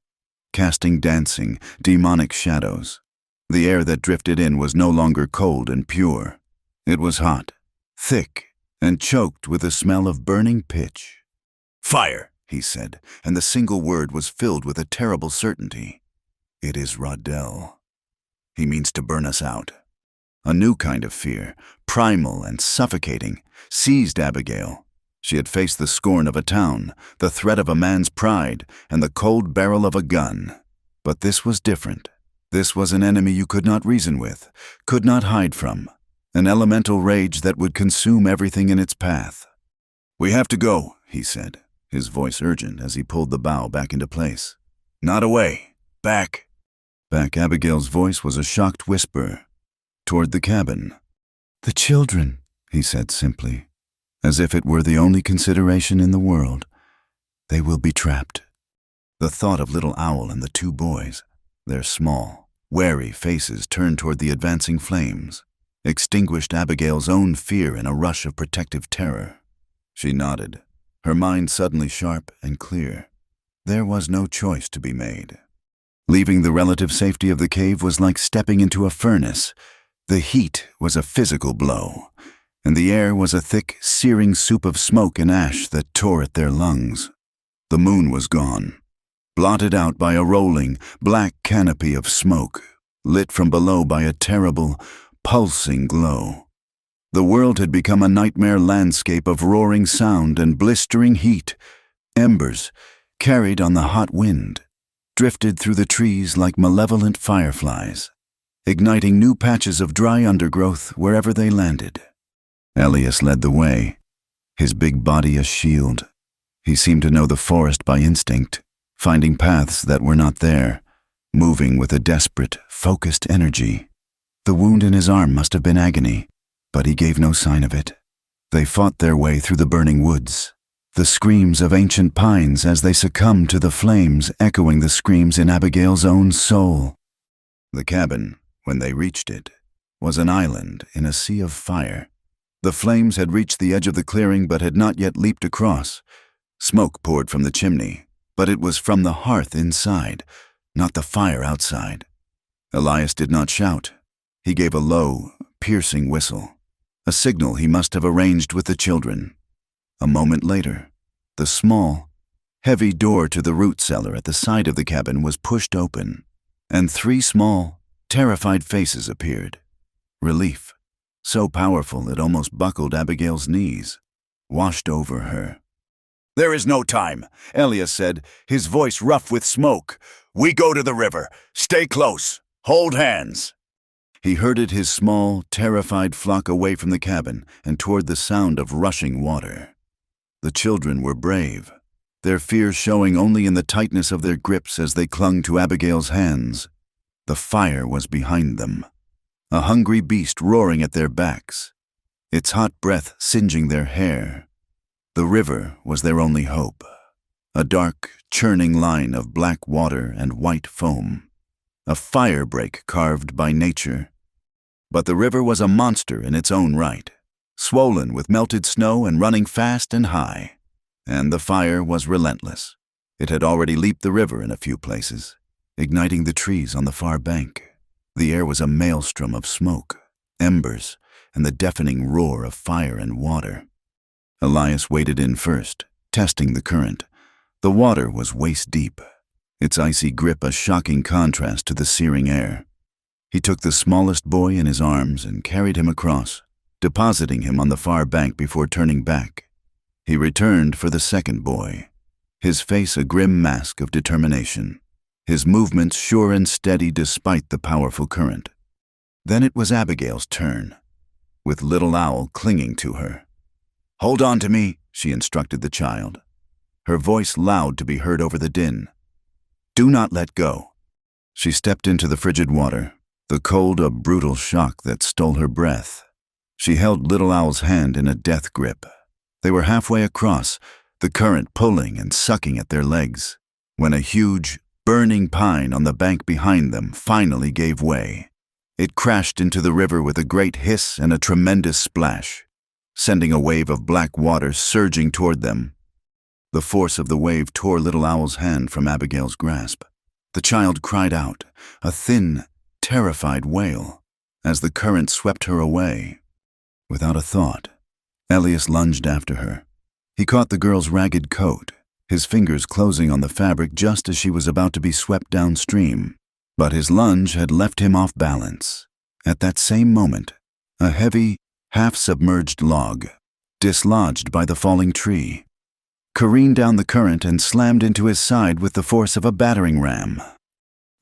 casting dancing, demonic shadows. The air that drifted in was no longer cold and pure. It was hot, thick, and choked with the smell of burning pitch. "Fire," he said, and the single word was filled with a terrible certainty. "It is Rodell. He means to burn us out." A new kind of fear, primal and suffocating, seized Abigail. She had faced the scorn of a town, the threat of a man's pride, and the cold barrel of a gun. But this was different. This was an enemy you could not reason with, could not hide from, an elemental rage that would consume everything in its path. "We have to go," he said, his voice urgent as he pulled the bough back into place. Not away. Back. Back. Abigail's voice was a shocked whisper. Toward the cabin. The children, he said simply, as if it were the only consideration in the world. They will be trapped. The thought of little Owl and the two boys, their small, wary faces turned toward the advancing flames, extinguished Abigail's own fear in a rush of protective terror. She nodded, her mind suddenly sharp and clear. There was no choice to be made. Leaving the relative safety of the cave was like stepping into a furnace. The heat was a physical blow, and the air was a thick, searing soup of smoke and ash that tore at their lungs. The moon was gone, blotted out by a rolling, black canopy of smoke, lit from below by a terrible, pulsing glow. The world had become a nightmare landscape of roaring sound and blistering heat. Embers, carried on the hot wind, drifted through the trees like malevolent fireflies, igniting new patches of dry undergrowth wherever they landed. Elias led the way, his big body a shield. He seemed to know the forest by instinct, finding paths that were not there, moving with a desperate, focused energy. The wound in his arm must have been agony, but he gave no sign of it. They fought their way through the burning woods, the screams of ancient pines as they succumbed to the flames echoing the screams in Abigail's own soul. The cabin, when they reached it, was an island in a sea of fire. The flames had reached the edge of the clearing but had not yet leaped across. Smoke poured from the chimney, but it was from the hearth inside, not the fire outside. Elias did not shout. He gave a low, piercing whistle, a signal he must have arranged with the children. A moment later, the small, heavy door to the root cellar at the side of the cabin was pushed open, and three small, terrified faces appeared. Relief, so powerful it almost buckled Abigail's knees, washed over her. "There is no time," Elias said, his voice rough with smoke. "We go to the river. Stay close. Hold hands." He herded his small, terrified flock away from the cabin and toward the sound of rushing water. The children were brave, their fear showing only in the tightness of their grips as they clung to Abigail's hands. The fire was behind them, a hungry beast roaring at their backs, its hot breath singeing their hair. The river was their only hope, a dark, churning line of black water and white foam, a fire break carved by nature. But the river was a monster in its own right, swollen with melted snow and running fast and high. And the fire was relentless. It had already leaped the river in a few places, igniting the trees on the far bank. The air was a maelstrom of smoke, embers, and the deafening roar of fire and water. Elias waded in first, testing the current. The water was waist-deep, its icy grip a shocking contrast to the searing air. He took the smallest boy in his arms and carried him across, depositing him on the far bank before turning back. He returned for the second boy, his face a grim mask of determination, his movements sure and steady despite the powerful current. Then it was Abigail's turn, with little Owl clinging to her. "Hold on to me," she instructed the child, her voice loud to be heard over the din. "Do not let go." She stepped into the frigid water, the cold a brutal shock that stole her breath. She held little Owl's hand in a death grip. They were halfway across, the current pulling and sucking at their legs, when a huge, burning pine on the bank behind them finally gave way. It crashed into the river with a great hiss and a tremendous splash, sending a wave of black water surging toward them. The force of the wave tore little Owl's hand from Abigail's grasp. The child cried out, a thin, terrified wail, as the current swept her away. Without a thought, Elias lunged after her. He caught the girl's ragged coat, his fingers closing on the fabric just as she was about to be swept downstream. But his lunge had left him off balance. At that same moment, a heavy, half-submerged log, dislodged by the falling tree, careened down the current and slammed into his side with the force of a battering ram.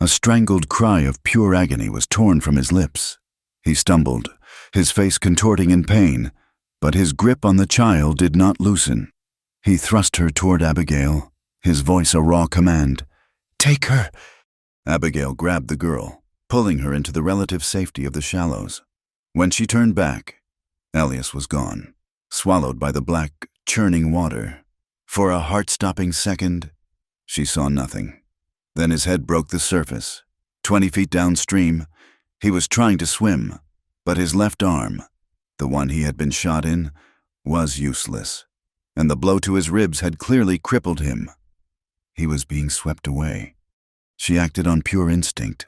A strangled cry of pure agony was torn from his lips. He stumbled, his face contorting in pain, but his grip on the child did not loosen. He thrust her toward Abigail, his voice a raw command. Take her. Abigail grabbed the girl, pulling her into the relative safety of the shallows. When she turned back, Elias was gone, swallowed by the black, churning water. For a heart-stopping second, she saw nothing. Then his head broke the surface. 20 feet downstream, he was trying to swim, but his left arm, the one he had been shot in, was useless, and the blow to his ribs had clearly crippled him. He was being swept away. She acted on pure instinct.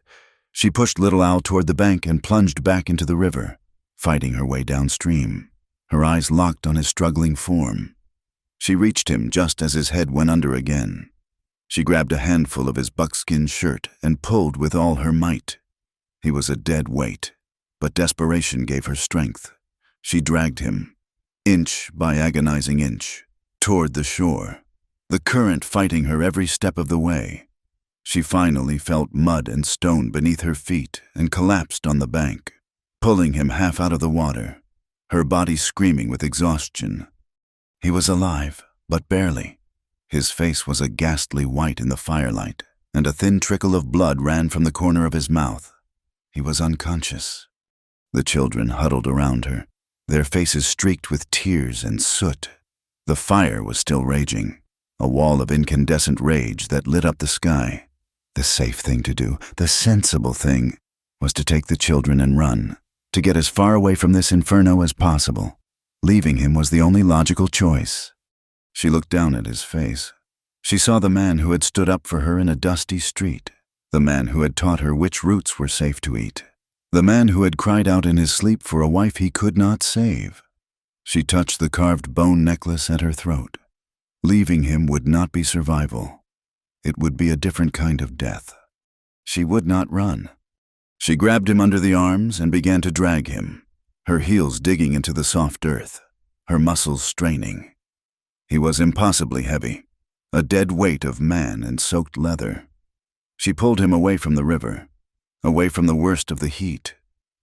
She pushed Little Al toward the bank and plunged back into the river, fighting her way downstream, her eyes locked on his struggling form. She reached him just as his head went under again. She grabbed a handful of his buckskin shirt and pulled with all her might. He was a dead weight, but desperation gave her strength. She dragged him, inch by agonizing inch, toward the shore, the current fighting her every step of the way. She finally felt mud and stone beneath her feet and collapsed on the bank, pulling him half out of the water, her body screaming with exhaustion. He was alive, but barely. His face was a ghastly white in the firelight, and a thin trickle of blood ran from the corner of his mouth. He was unconscious. The children huddled around her, their faces streaked with tears and soot. The fire was still raging, a wall of incandescent rage that lit up the sky. The safe thing to do, the sensible thing, was to take the children and run, to get as far away from this inferno as possible. Leaving him was the only logical choice. She looked down at his face. She saw the man who had stood up for her in a dusty street, the man who had taught her which roots were safe to eat, the man who had cried out in his sleep for a wife he could not save. She touched the carved bone necklace at her throat. Leaving him would not be survival. It would be a different kind of death. She would not run. She grabbed him under the arms and began to drag him, her heels digging into the soft earth, her muscles straining. He was impossibly heavy, a dead weight of man and soaked leather. She pulled him away from the river, away from the worst of the heat,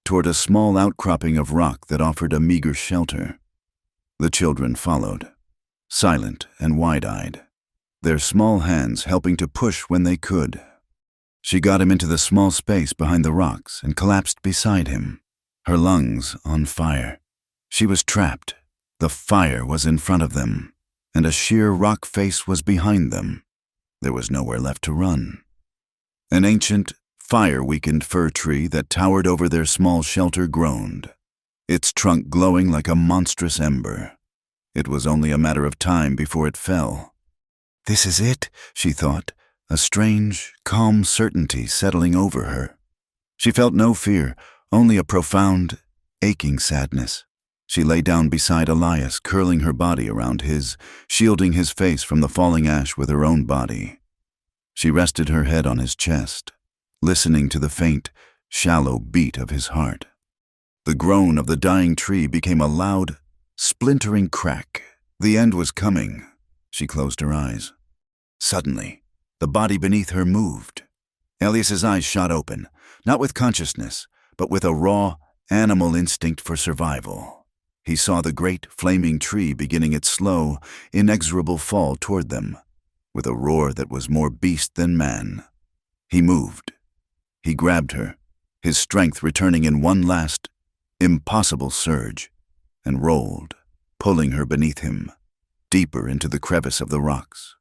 toward a small outcropping of rock that offered a meager shelter. The children followed, silent and wide-eyed, their small hands helping to push when they could. She got him into the small space behind the rocks and collapsed beside him, her lungs on fire. She was trapped. The fire was in front of them, and a sheer rock face was behind them. There was nowhere left to run. An ancient, fire-weakened fir tree that towered over their small shelter groaned, its trunk glowing like a monstrous ember. It was only a matter of time before it fell. This is it, she thought, a strange, calm certainty settling over her. She felt no fear, only a profound, aching sadness. She lay down beside Elias, curling her body around his, shielding his face from the falling ash with her own body. She rested her head on his chest, listening to the faint, shallow beat of his heart. The groan of the dying tree became a loud, splintering crack. The end was coming. She closed her eyes. Suddenly, the body beneath her moved. Elias's eyes shot open, not with consciousness, but with a raw, animal instinct for survival. He saw the great, flaming tree beginning its slow, inexorable fall toward them, with a roar that was more beast than man. He moved. He grabbed her, his strength returning in one last, impossible surge, and rolled, pulling her beneath him, deeper into the crevice of the rocks.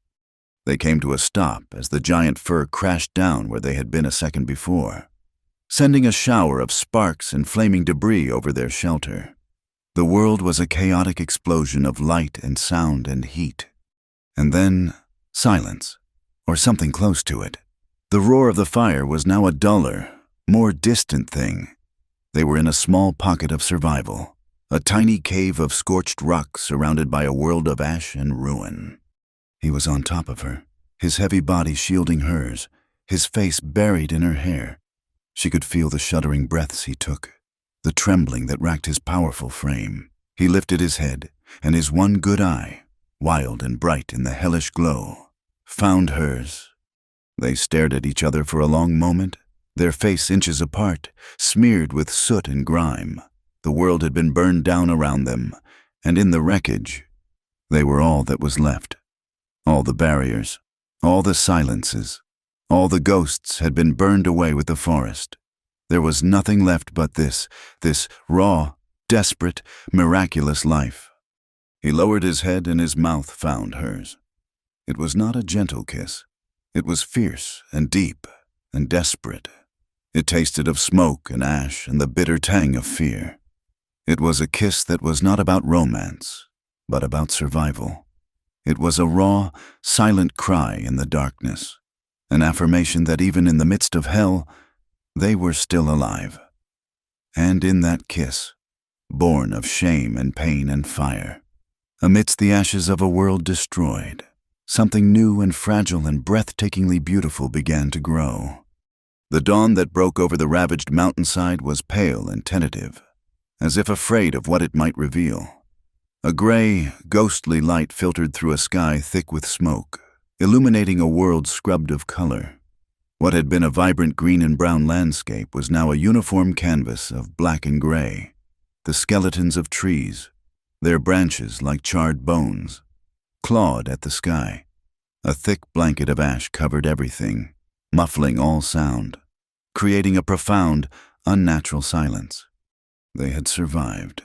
They came to a stop as the giant fir crashed down where they had been a second before, sending a shower of sparks and flaming debris over their shelter. The world was a chaotic explosion of light and sound and heat. And then, silence, or something close to it. The roar of the fire was now a duller, more distant thing. They were in a small pocket of survival, a tiny cave of scorched rock surrounded by a world of ash and ruin. He was on top of her, his heavy body shielding hers, his face buried in her hair. She could feel the shuddering breaths he took, the trembling that racked his powerful frame. He lifted his head, and his one good eye, wild and bright in the hellish glow, found hers. They stared at each other for a long moment, their face inches apart, smeared with soot and grime. The world had been burned down around them, and in the wreckage, they were all that was left. All the barriers, all the silences, All the ghosts had been burned away with the forest. There was nothing left but this raw, desperate, miraculous life. He lowered his head and his mouth found hers. It was not a gentle kiss. It was fierce and deep and desperate. It tasted of smoke and ash and the bitter tang of fear. It was a kiss that was not about romance, but about survival. It was a raw, silent cry in the darkness, an affirmation that even in the midst of hell, they were still alive. And in that kiss, born of shame and pain and fire, amidst the ashes of a world destroyed, something new and fragile and breathtakingly beautiful began to grow. The dawn that broke over the ravaged mountainside was pale and tentative, as if afraid of what it might reveal. A gray, ghostly light filtered through a sky thick with smoke, illuminating a world scrubbed of color. What had been a vibrant green and brown landscape was now a uniform canvas of black and gray, the skeletons of trees, their branches like charred bones, clawed at the sky. A thick blanket of ash covered everything, muffling all sound, creating a profound, unnatural silence. They had survived.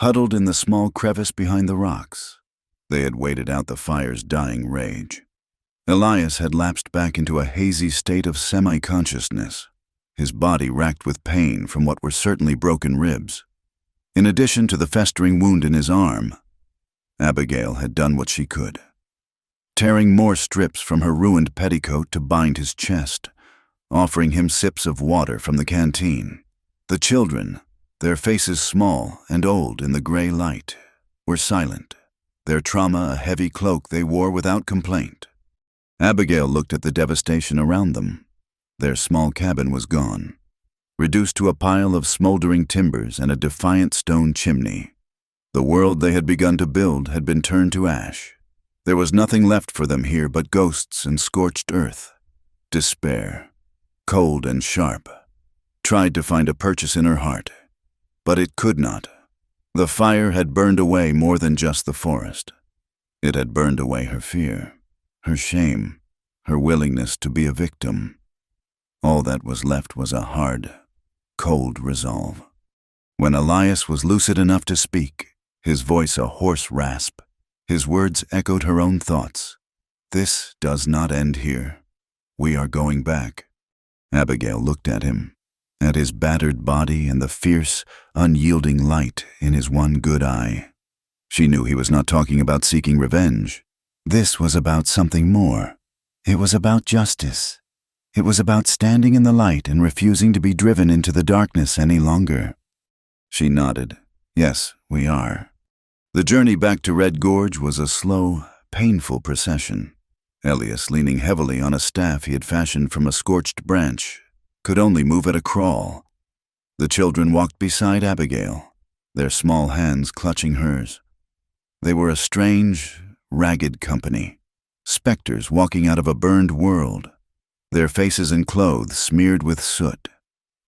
Huddled in the small crevice behind the rocks, they had waited out the fire's dying rage. Elias had lapsed back into a hazy state of semi-consciousness, his body racked with pain from what were certainly broken ribs. In addition to the festering wound in his arm, Abigail had done what she could, tearing more strips from her ruined petticoat to bind his chest, offering him sips of water from the canteen. The children, their faces small and old in the gray light, were silent, their trauma a heavy cloak they wore without complaint. Abigail looked at the devastation around them. Their small cabin was gone, reduced to a pile of smoldering timbers and a defiant stone chimney. The world they had begun to build had been turned to ash. There was nothing left for them here but ghosts and scorched earth. Despair, cold and sharp, tried to find a purchase in her heart, but it could not. The fire had burned away more than just the forest. It had burned away her fear, her shame, her willingness to be a victim. All that was left was a hard, cold resolve. When Elias was lucid enough to speak, his voice a hoarse rasp, his words echoed her own thoughts. "This does not end here. We are going back." Abigail looked at him, at his battered body and the fierce, unyielding light in his one good eye. She knew he was not talking about seeking revenge. This was about something more. It was about justice. It was about standing in the light and refusing to be driven into the darkness any longer. She nodded. "Yes, we are." The journey back to Red Gorge was a slow, painful procession. Elias, leaning heavily on a staff he had fashioned from a scorched branch, could only move at a crawl. The children walked beside Abigail, their small hands clutching hers. They were a strange, ragged company, specters walking out of a burned world, their faces and clothes smeared with soot,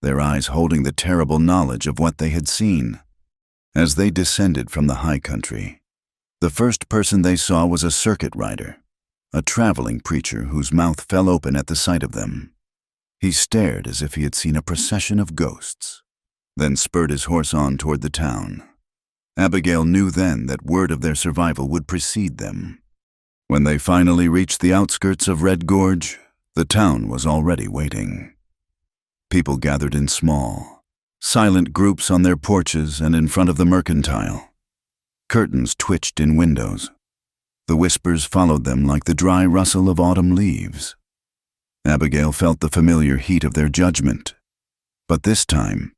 their eyes holding the terrible knowledge of what they had seen. As they descended from the high country, the first person they saw was a circuit rider, a traveling preacher whose mouth fell open at the sight of them. He stared as if he had seen a procession of ghosts, then spurred his horse on toward the town. Abigail knew then that word of their survival would precede them. When they finally reached the outskirts of Red Gorge, the town was already waiting. People gathered in small, silent groups on their porches and in front of the mercantile. Curtains twitched in windows. The whispers followed them like the dry rustle of autumn leaves. Abigail felt the familiar heat of their judgment, but this time,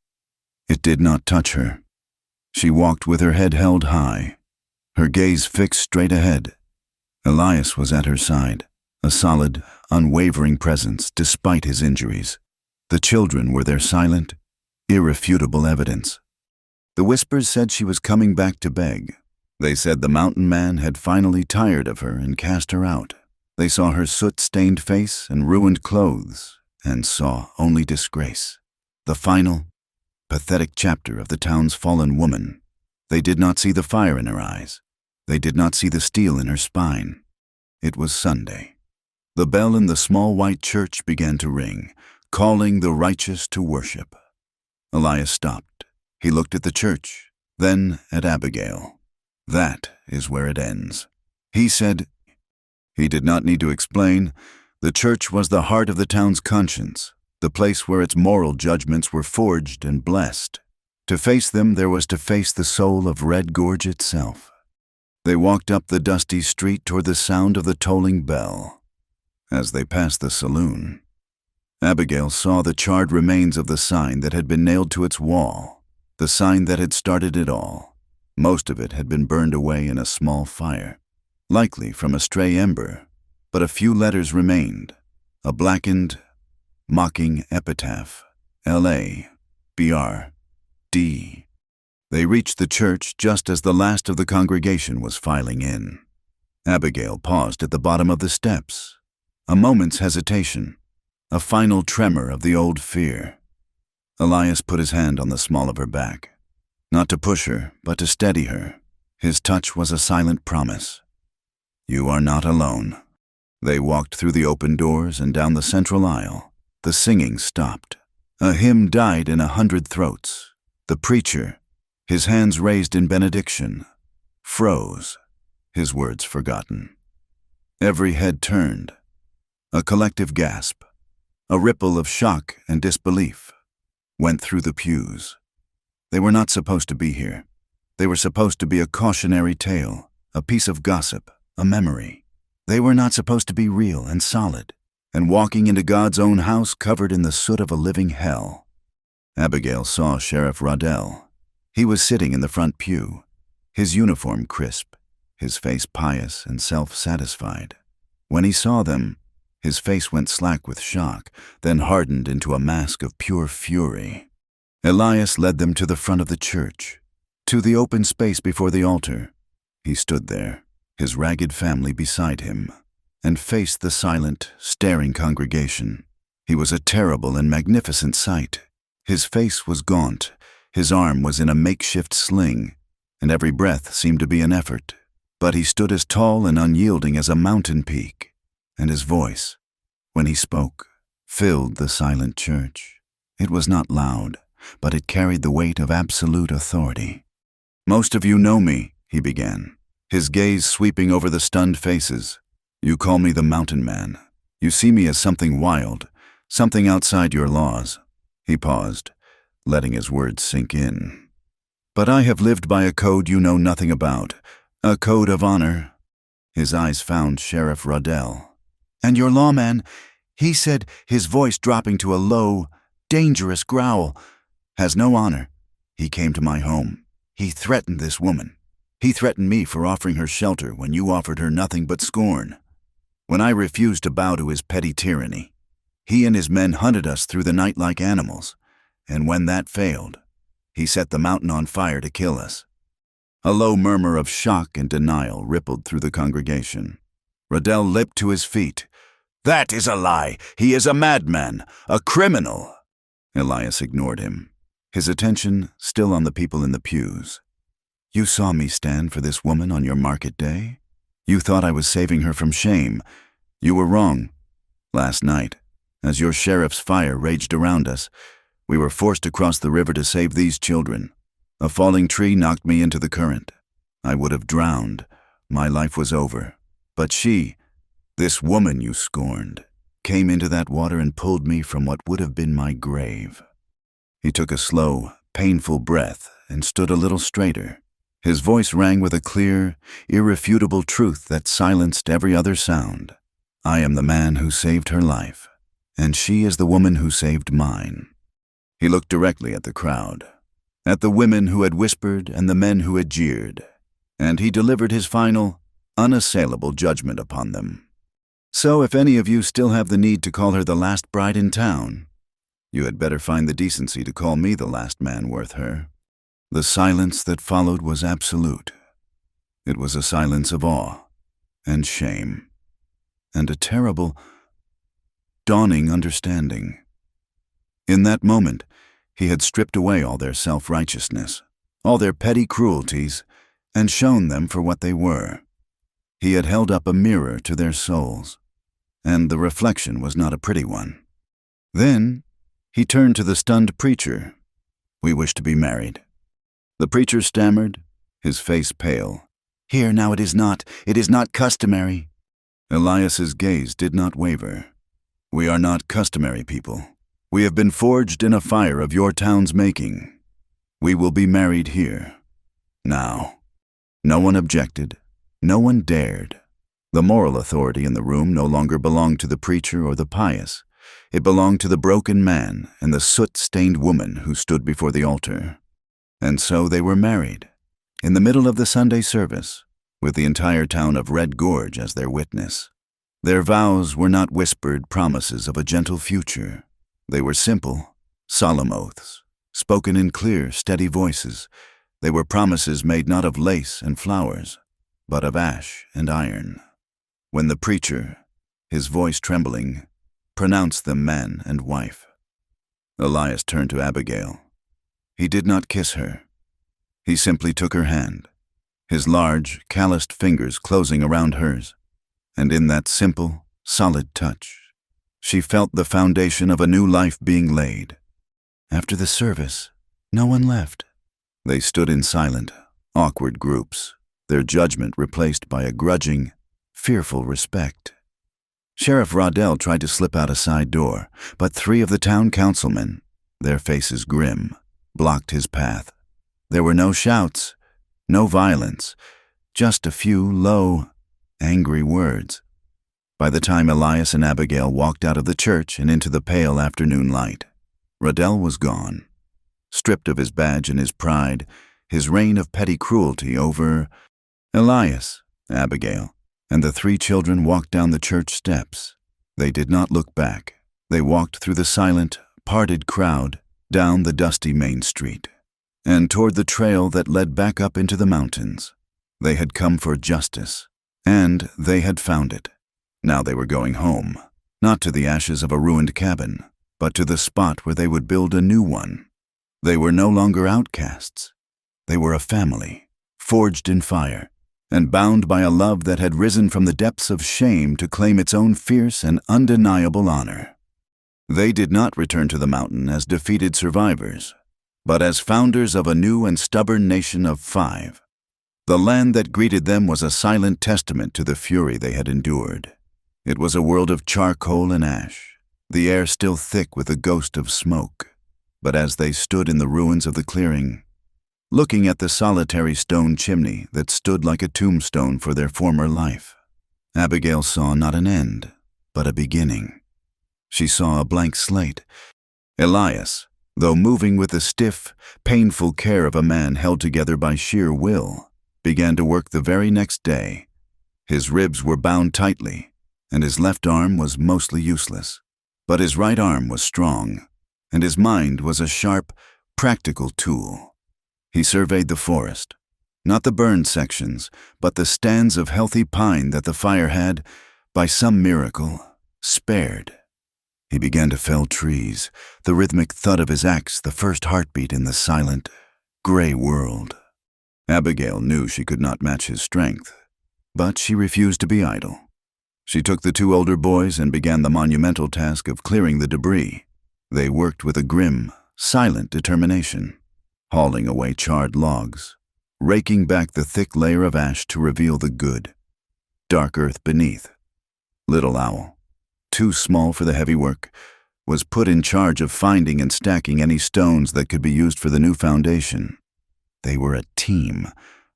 it did not touch her. She walked with her head held high, her gaze fixed straight ahead. Elias was at her side, a solid, unwavering presence despite his injuries. The children were their silent, irrefutable evidence. The whispers said she was coming back to beg. They said the mountain man had finally tired of her and cast her out. They saw her soot-stained face and ruined clothes, and saw only disgrace. The final, pathetic chapter of the town's fallen woman. They did not see the fire in her eyes. They did not see the steel in her spine. It was Sunday. The bell in the small white church began to ring, calling the righteous to worship. Elias stopped. He looked at the church, then at Abigail. "That is where it ends," he said. He did not need to explain. The church was the heart of the town's conscience, the place where its moral judgments were forged and blessed. To face them, there was to face the soul of Red Gorge itself. They walked up the dusty street toward the sound of the tolling bell. As they passed the saloon, Abigail saw the charred remains of the sign that had been nailed to its wall, the sign that had started it all. Most of it had been burned away in a small fire, likely from a stray ember, but a few letters remained, a blackened, mocking epitaph, L.A. B.R.D. They reached the church just as the last of the congregation was filing in. Abigail paused at the bottom of the steps. A moment's hesitation, a final tremor of the old fear. Elias put his hand on the small of her back, not to push her, but to steady her. His touch was a silent promise. "You are not alone." They walked through the open doors and down the central aisle. The singing stopped. A hymn died in 100 throats. The preacher, his hands raised in benediction, froze, his words forgotten. Every head turned. A collective gasp, a ripple of shock and disbelief, went through the pews. They were not supposed to be here. They were supposed to be a cautionary tale, a piece of gossip, a memory. They were not supposed to be real and solid, and walking into God's own house covered in the soot of a living hell. Abigail saw Sheriff Roddell. He was sitting in the front pew, his uniform crisp, his face pious and self-satisfied. When he saw them, his face went slack with shock, then hardened into a mask of pure fury. Elias led them to the front of the church, to the open space before the altar. He stood there, his ragged family beside him, and faced the silent, staring congregation. He was a terrible and magnificent sight. His face was gaunt, his arm was in a makeshift sling, and every breath seemed to be an effort. But he stood as tall and unyielding as a mountain peak, and his voice, when he spoke, filled the silent church. It was not loud, but it carried the weight of absolute authority. "Most of you know me," he began, his gaze sweeping over the stunned faces. "You call me the Mountain Man. You see me as something wild, something outside your laws." He paused, letting his words sink in. "But I have lived by a code you know nothing about, a code of honor." His eyes found Sheriff Roddell. "And your lawman," he said, his voice dropping to a low, dangerous growl, "has no honor. He came to my home. He threatened this woman. He threatened me for offering her shelter when you offered her nothing but scorn. When I refused to bow to his petty tyranny, he and his men hunted us through the night like animals, and when that failed, he set the mountain on fire to kill us." A low murmur of shock and denial rippled through the congregation. Roddell leapt to his feet. "That is a lie! He is a madman, a criminal!" Elias ignored him, his attention still on the people in the pews. "You saw me stand for this woman on your market day? You thought I was saving her from shame. You were wrong. Last night, as your sheriff's fire raged around us, we were forced to cross the river to save these children. A falling tree knocked me into the current. I would have drowned. My life was over. But she, this woman you scorned, came into that water and pulled me from what would have been my grave." He took a slow, painful breath and stood a little straighter. His voice rang with a clear, irrefutable truth that silenced every other sound. "I am the man who saved her life, and she is the woman who saved mine." He looked directly at the crowd, at the women who had whispered and the men who had jeered, and he delivered his final, unassailable judgment upon them. "So if any of you still have the need to call her the last bride in town, you had better find the decency to call me the last man worth her." The silence that followed was absolute. It was a silence of awe and shame, and a terrible, dawning understanding. In that moment, he had stripped away all their self-righteousness, all their petty cruelties, and shown them for what they were. He had held up a mirror to their souls. and the reflection was not a pretty one. Then he turned to the stunned preacher. "We wish to be married." The preacher stammered, his face pale. "Here now, it is not customary." Elias's gaze did not waver. "We are not customary people. We have been forged in a fire of your town's making. We will be married here. Now." No one objected. No one dared. The moral authority in the room no longer belonged to the preacher or the pious. It belonged to the broken man and the soot-stained woman who stood before the altar. And so they were married, in the middle of the Sunday service, with the entire town of Red Gorge as their witness. Their vows were not whispered promises of a gentle future. They were simple, solemn oaths, spoken in clear, steady voices. They were promises made not of lace and flowers, but of ash and iron. When the preacher, his voice trembling, pronounced them man and wife, Elias turned to Abigail. He did not kiss her. He simply took her hand, his large, calloused fingers closing around hers, and in that simple, solid touch, she felt the foundation of a new life being laid. After the service, no one left. They stood in silent, awkward groups, their judgment replaced by a grudging, fearful respect. Sheriff Roddell tried to slip out a side door, but 3 of the town councilmen, their faces grim, blocked his path. There were no shouts, no violence, just a few low, angry words. By the time Elias and Abigail walked out of the church and into the pale afternoon light, Roddell was gone, stripped of his badge and his pride, his reign of petty cruelty over. Elias, Abigail, and the 3 children walked down the church steps. They did not look back. They walked through the silent, parted crowd, down the dusty main street, and toward the trail that led back up into the mountains. They had come for justice, and they had found it. Now they were going home, not to the ashes of a ruined cabin, but to the spot where they would build a new one. They were no longer outcasts. They were a family, forged in fire, and bound by a love that had risen from the depths of shame to claim its own fierce and undeniable honor. They did not return to the mountain as defeated survivors, but as founders of a new and stubborn nation of 5. The land that greeted them was a silent testament to the fury they had endured. It was a world of charcoal and ash, the air still thick with the ghost of smoke. But as they stood in the ruins of the clearing, looking at the solitary stone chimney that stood like a tombstone for their former life, Abigail saw not an end, but a beginning. She saw a blank slate. Elias, though moving with the stiff, painful care of a man held together by sheer will, began to work the very next day. His ribs were bound tightly, and his left arm was mostly useless. But his right arm was strong, and his mind was a sharp, practical tool. He surveyed the forest, not the burned sections, but the stands of healthy pine that the fire had, by some miracle, spared. He began to fell trees, the rhythmic thud of his axe the first heartbeat in the silent, gray world. Abigail knew she could not match his strength, but she refused to be idle. She took the 2 older boys and began the monumental task of clearing the debris. They worked with a grim, silent determination, hauling away charred logs, raking back the thick layer of ash to reveal the good, dark earth beneath. Little Owl, too small for the heavy work, was put in charge of finding and stacking any stones that could be used for the new foundation. They were a team,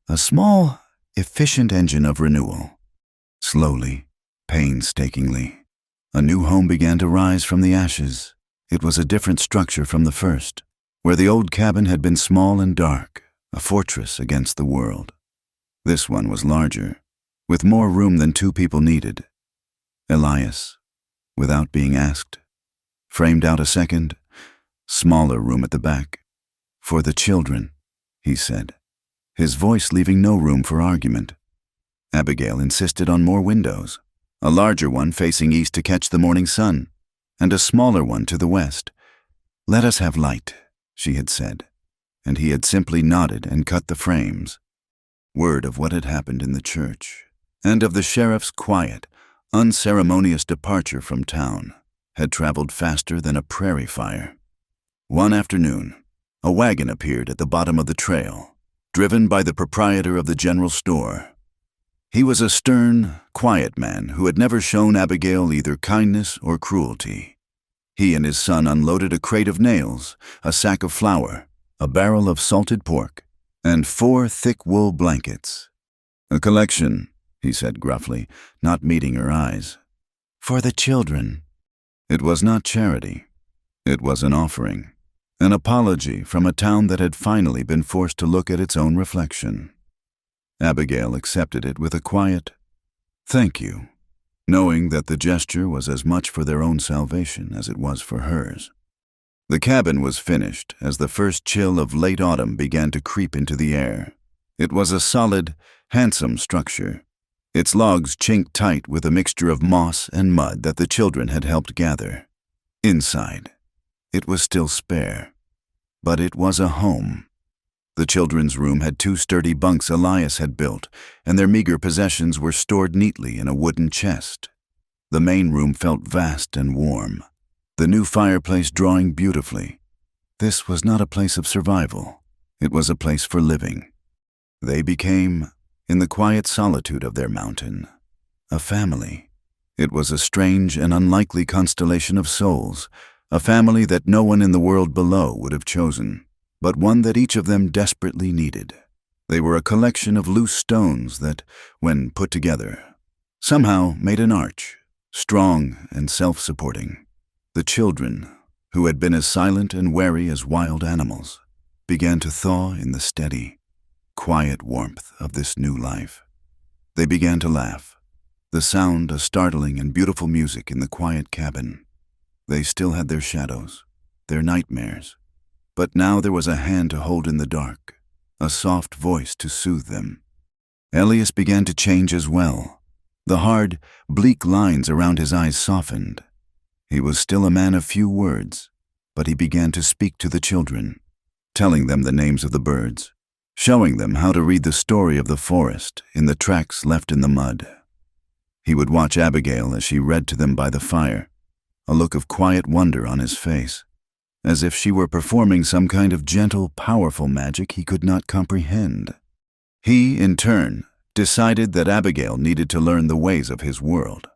a small, efficient engine of renewal. Slowly, painstakingly, a new home began to rise from the ashes. It was a different structure from the first, where the old cabin had been small and dark, a fortress against the world. This one was larger, with more room than 2 people needed. Elias, without being asked, framed out a second, smaller room at the back. "For the children," he said, his voice leaving no room for argument. Abigail insisted on more windows, a larger one facing east to catch the morning sun, and a smaller one to the west. "Let us have light," she had said, and he had simply nodded and cut the frames. Word of what had happened in the church, and of the sheriff's quiet, unceremonious departure from town had traveled faster than a prairie fire. One afternoon, a wagon appeared at the bottom of the trail, driven by the proprietor of the general store. He was a stern, quiet man who had never shown Abigail either kindness or cruelty. He and his son unloaded a crate of nails, a sack of flour, a barrel of salted pork, and 4 thick wool blankets. "A collection," he said gruffly, not meeting her eyes. "For the children." It was not charity. It was an offering, an apology from a town that had finally been forced to look at its own reflection. Abigail accepted it with a quiet, "Thank you," knowing that the gesture was as much for their own salvation as it was for hers. The cabin was finished as the first chill of late autumn began to creep into the air. It was a solid, handsome structure, its logs chinked tight with a mixture of moss and mud that the children had helped gather. Inside, it was still spare, but it was a home. The children's room had 2 sturdy bunks Elias had built, and their meager possessions were stored neatly in a wooden chest. The main room felt vast and warm, the new fireplace drawing beautifully. This was not a place of survival. It was a place for living. They became, in the quiet solitude of their mountain, a family. It was a strange and unlikely constellation of souls, a family that no one in the world below would have chosen, but one that each of them desperately needed. They were a collection of loose stones that, when put together, somehow made an arch, strong and self-supporting. The children, who had been as silent and wary as wild animals, began to thaw in the steady, quiet warmth of this new life. They began to laugh, the sound of startling and beautiful music in the quiet cabin. They still had their shadows, their nightmares, but now there was a hand to hold in the dark, a soft voice to soothe them. Elias began to change as well. The hard, bleak lines around his eyes softened. He was still a man of few words, but he began to speak to the children, telling them the names of the birds, showing them how to read the story of the forest in the tracks left in the mud. He would watch Abigail as she read to them by the fire, a look of quiet wonder on his face, as if she were performing some kind of gentle, powerful magic he could not comprehend. He, in turn, decided that Abigail needed to learn the ways of his world.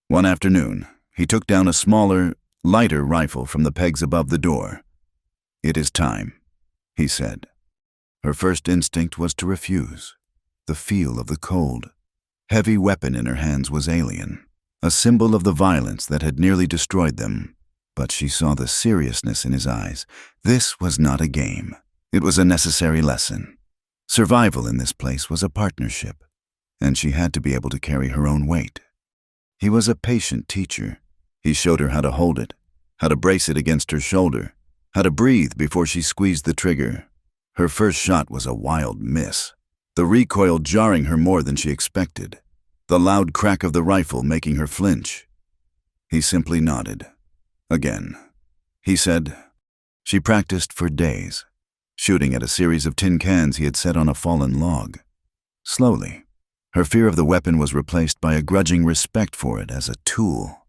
One afternoon, he took down a smaller, lighter rifle from the pegs above the door. "It is time," he said. Her first instinct was to refuse. The feel of the cold, heavy weapon in her hands was alien, a symbol of the violence that had nearly destroyed them. But she saw the seriousness in his eyes. This was not a game. It was a necessary lesson. Survival in this place was a partnership, and she had to be able to carry her own weight. He was a patient teacher. He showed her how to hold it, how to brace it against her shoulder, how to breathe before she squeezed the trigger. Her first shot was a wild miss, the recoil jarring her more than she expected, the loud crack of the rifle making her flinch. He simply nodded. Again, he said. She practiced for days, shooting at a series of tin cans he had set on a fallen log. Slowly, her fear of the weapon was replaced by a grudging respect for it as a tool.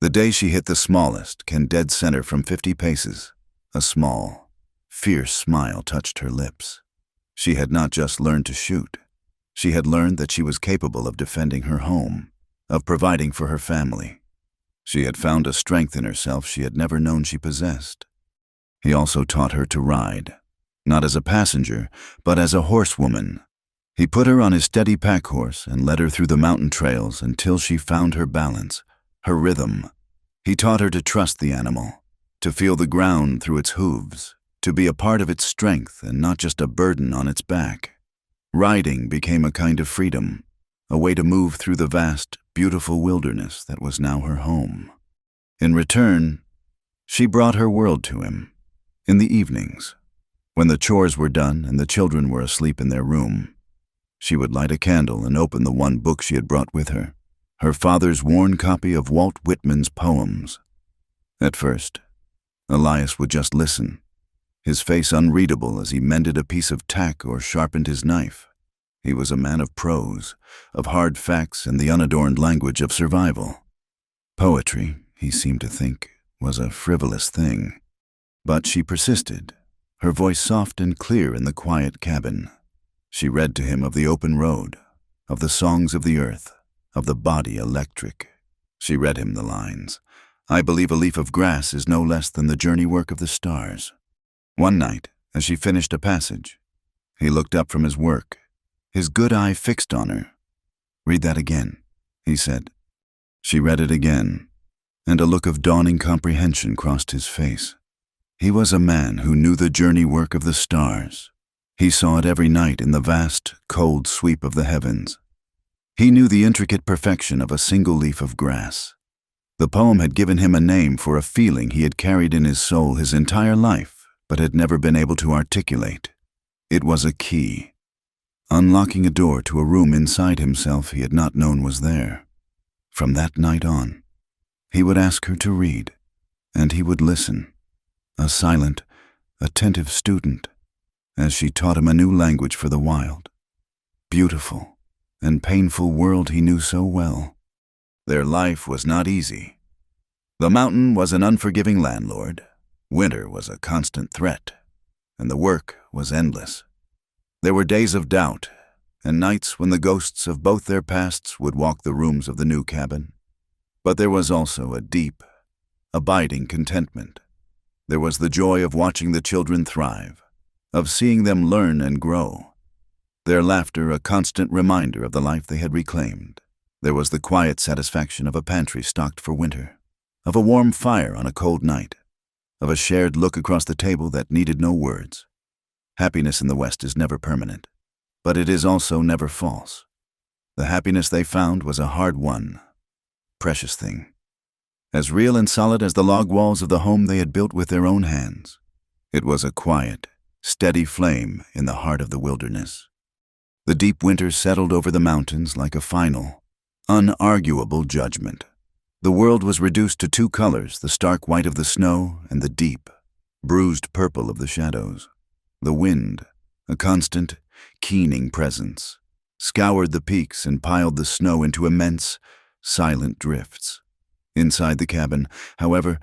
The day she hit the smallest can dead center from 50 paces, a small, fierce smile touched her lips. She had not just learned to shoot. She had learned that she was capable of defending her home, of providing for her family. She had found a strength in herself she had never known she possessed. He also taught her to ride, not as a passenger, but as a horsewoman. He put her on his steady pack horse and led her through the mountain trails until she found her balance, her rhythm. He taught her to trust the animal, to feel the ground through its hooves, to be a part of its strength and not just a burden on its back. Riding became a kind of freedom, a way to move through the vast, beautiful wilderness that was now her home. In return, she brought her world to him. In the evenings, when the chores were done and the children were asleep in their room, she would light a candle and open the one book she had brought with her, her father's worn copy of Walt Whitman's poems. At first, Elias would just listen, his face unreadable as he mended a piece of tack or sharpened his knife. He was a man of prose, of hard facts and the unadorned language of survival. Poetry, he seemed to think, was a frivolous thing. But she persisted, her voice soft and clear in the quiet cabin. She read to him of the open road, of the songs of the earth, of the body electric. She read him the lines, "I believe a leaf of grass is no less than the journey work of the stars." One night, as she finished a passage, he looked up from his work, his good eye fixed on her. "Read that again," he said. She read it again, and a look of dawning comprehension crossed his face. He was a man who knew the journey work of the stars. He saw it every night in the vast, cold sweep of the heavens. He knew the intricate perfection of a single leaf of grass. The poem had given him a name for a feeling he had carried in his soul his entire life, but had never been able to articulate. It was a key, unlocking a door to a room inside himself he had not known was there. From that night on, he would ask her to read, and he would listen, a silent, attentive student, as she taught him a new language for the wild, beautiful, and painful world he knew so well. Their life was not easy. The mountain was an unforgiving landlord, winter was a constant threat, and the work was endless. There were days of doubt, and nights when the ghosts of both their pasts would walk the rooms of the new cabin. But there was also a deep, abiding contentment. There was the joy of watching the children thrive, of seeing them learn and grow. Their laughter a constant reminder of the life they had reclaimed. There was the quiet satisfaction of a pantry stocked for winter, of a warm fire on a cold night, of a shared look across the table that needed no words. Happiness in the West is never permanent, but it is also never false. The happiness they found was a hard-won, precious thing, as real and solid as the log walls of the home they had built with their own hands. It was a quiet, steady flame in the heart of the wilderness. The deep winter settled over the mountains like a final, unarguable judgment. The world was reduced to two colors, the stark white of the snow and the deep, bruised purple of the shadows. The wind, a constant, keening presence, scoured the peaks and piled the snow into immense, silent drifts. Inside the cabin, however,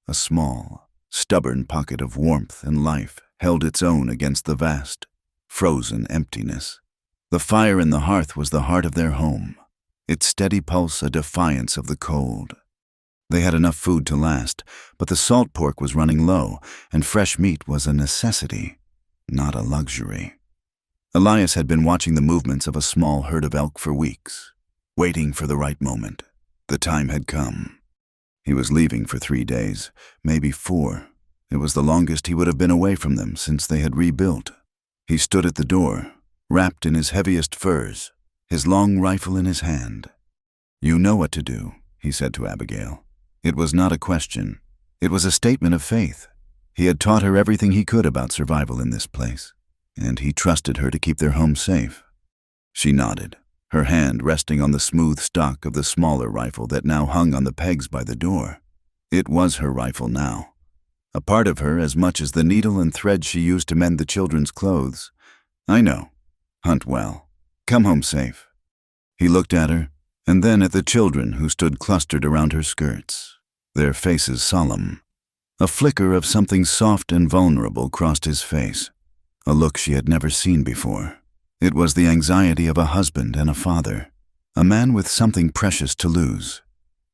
a small, stubborn pocket of warmth and life held its own against the vast, frozen emptiness. The fire in the hearth was the heart of their home, its steady pulse a defiance of the cold. They had enough food to last, but the salt pork was running low, and fresh meat was a necessity, not a luxury. Elias had been watching the movements of a small herd of elk for weeks, waiting for the right moment. The time had come. He was leaving for 3 days, maybe 4. It was the longest he would have been away from them since they had rebuilt. He stood at the door, wrapped in his heaviest furs, his long rifle in his hand. "You know what to do," he said to Abigail. It was not a question. It was a statement of faith. He had taught her everything he could about survival in this place, and he trusted her to keep their home safe. She nodded, her hand resting on the smooth stock of the smaller rifle that now hung on the pegs by the door. It was her rifle now, a part of her as much as the needle and thread she used to mend the children's clothes. "I know. Hunt well. Come home safe." He looked at her, and then at the children who stood clustered around her skirts, their faces solemn. A flicker of something soft and vulnerable crossed his face, a look she had never seen before. It was the anxiety of a husband and a father, a man with something precious to lose.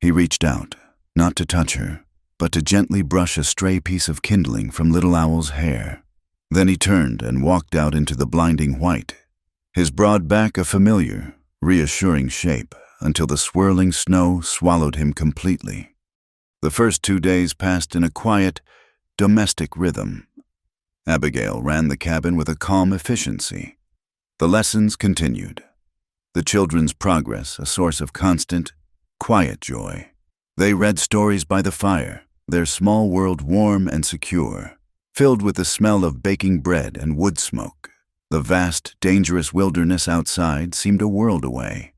He reached out, not to touch her, but to gently brush a stray piece of kindling from Little Owl's hair. Then he turned and walked out into the blinding white, his broad back a familiar, reassuring shape, until the swirling snow swallowed him completely. The first 2 days passed in a quiet, domestic rhythm. Abigail ran the cabin with a calm efficiency. The lessons continued. The children's progress a source of constant, quiet joy. They read stories by the fire, their small world warm and secure, filled with the smell of baking bread and wood smoke. The vast, dangerous wilderness outside seemed a world away.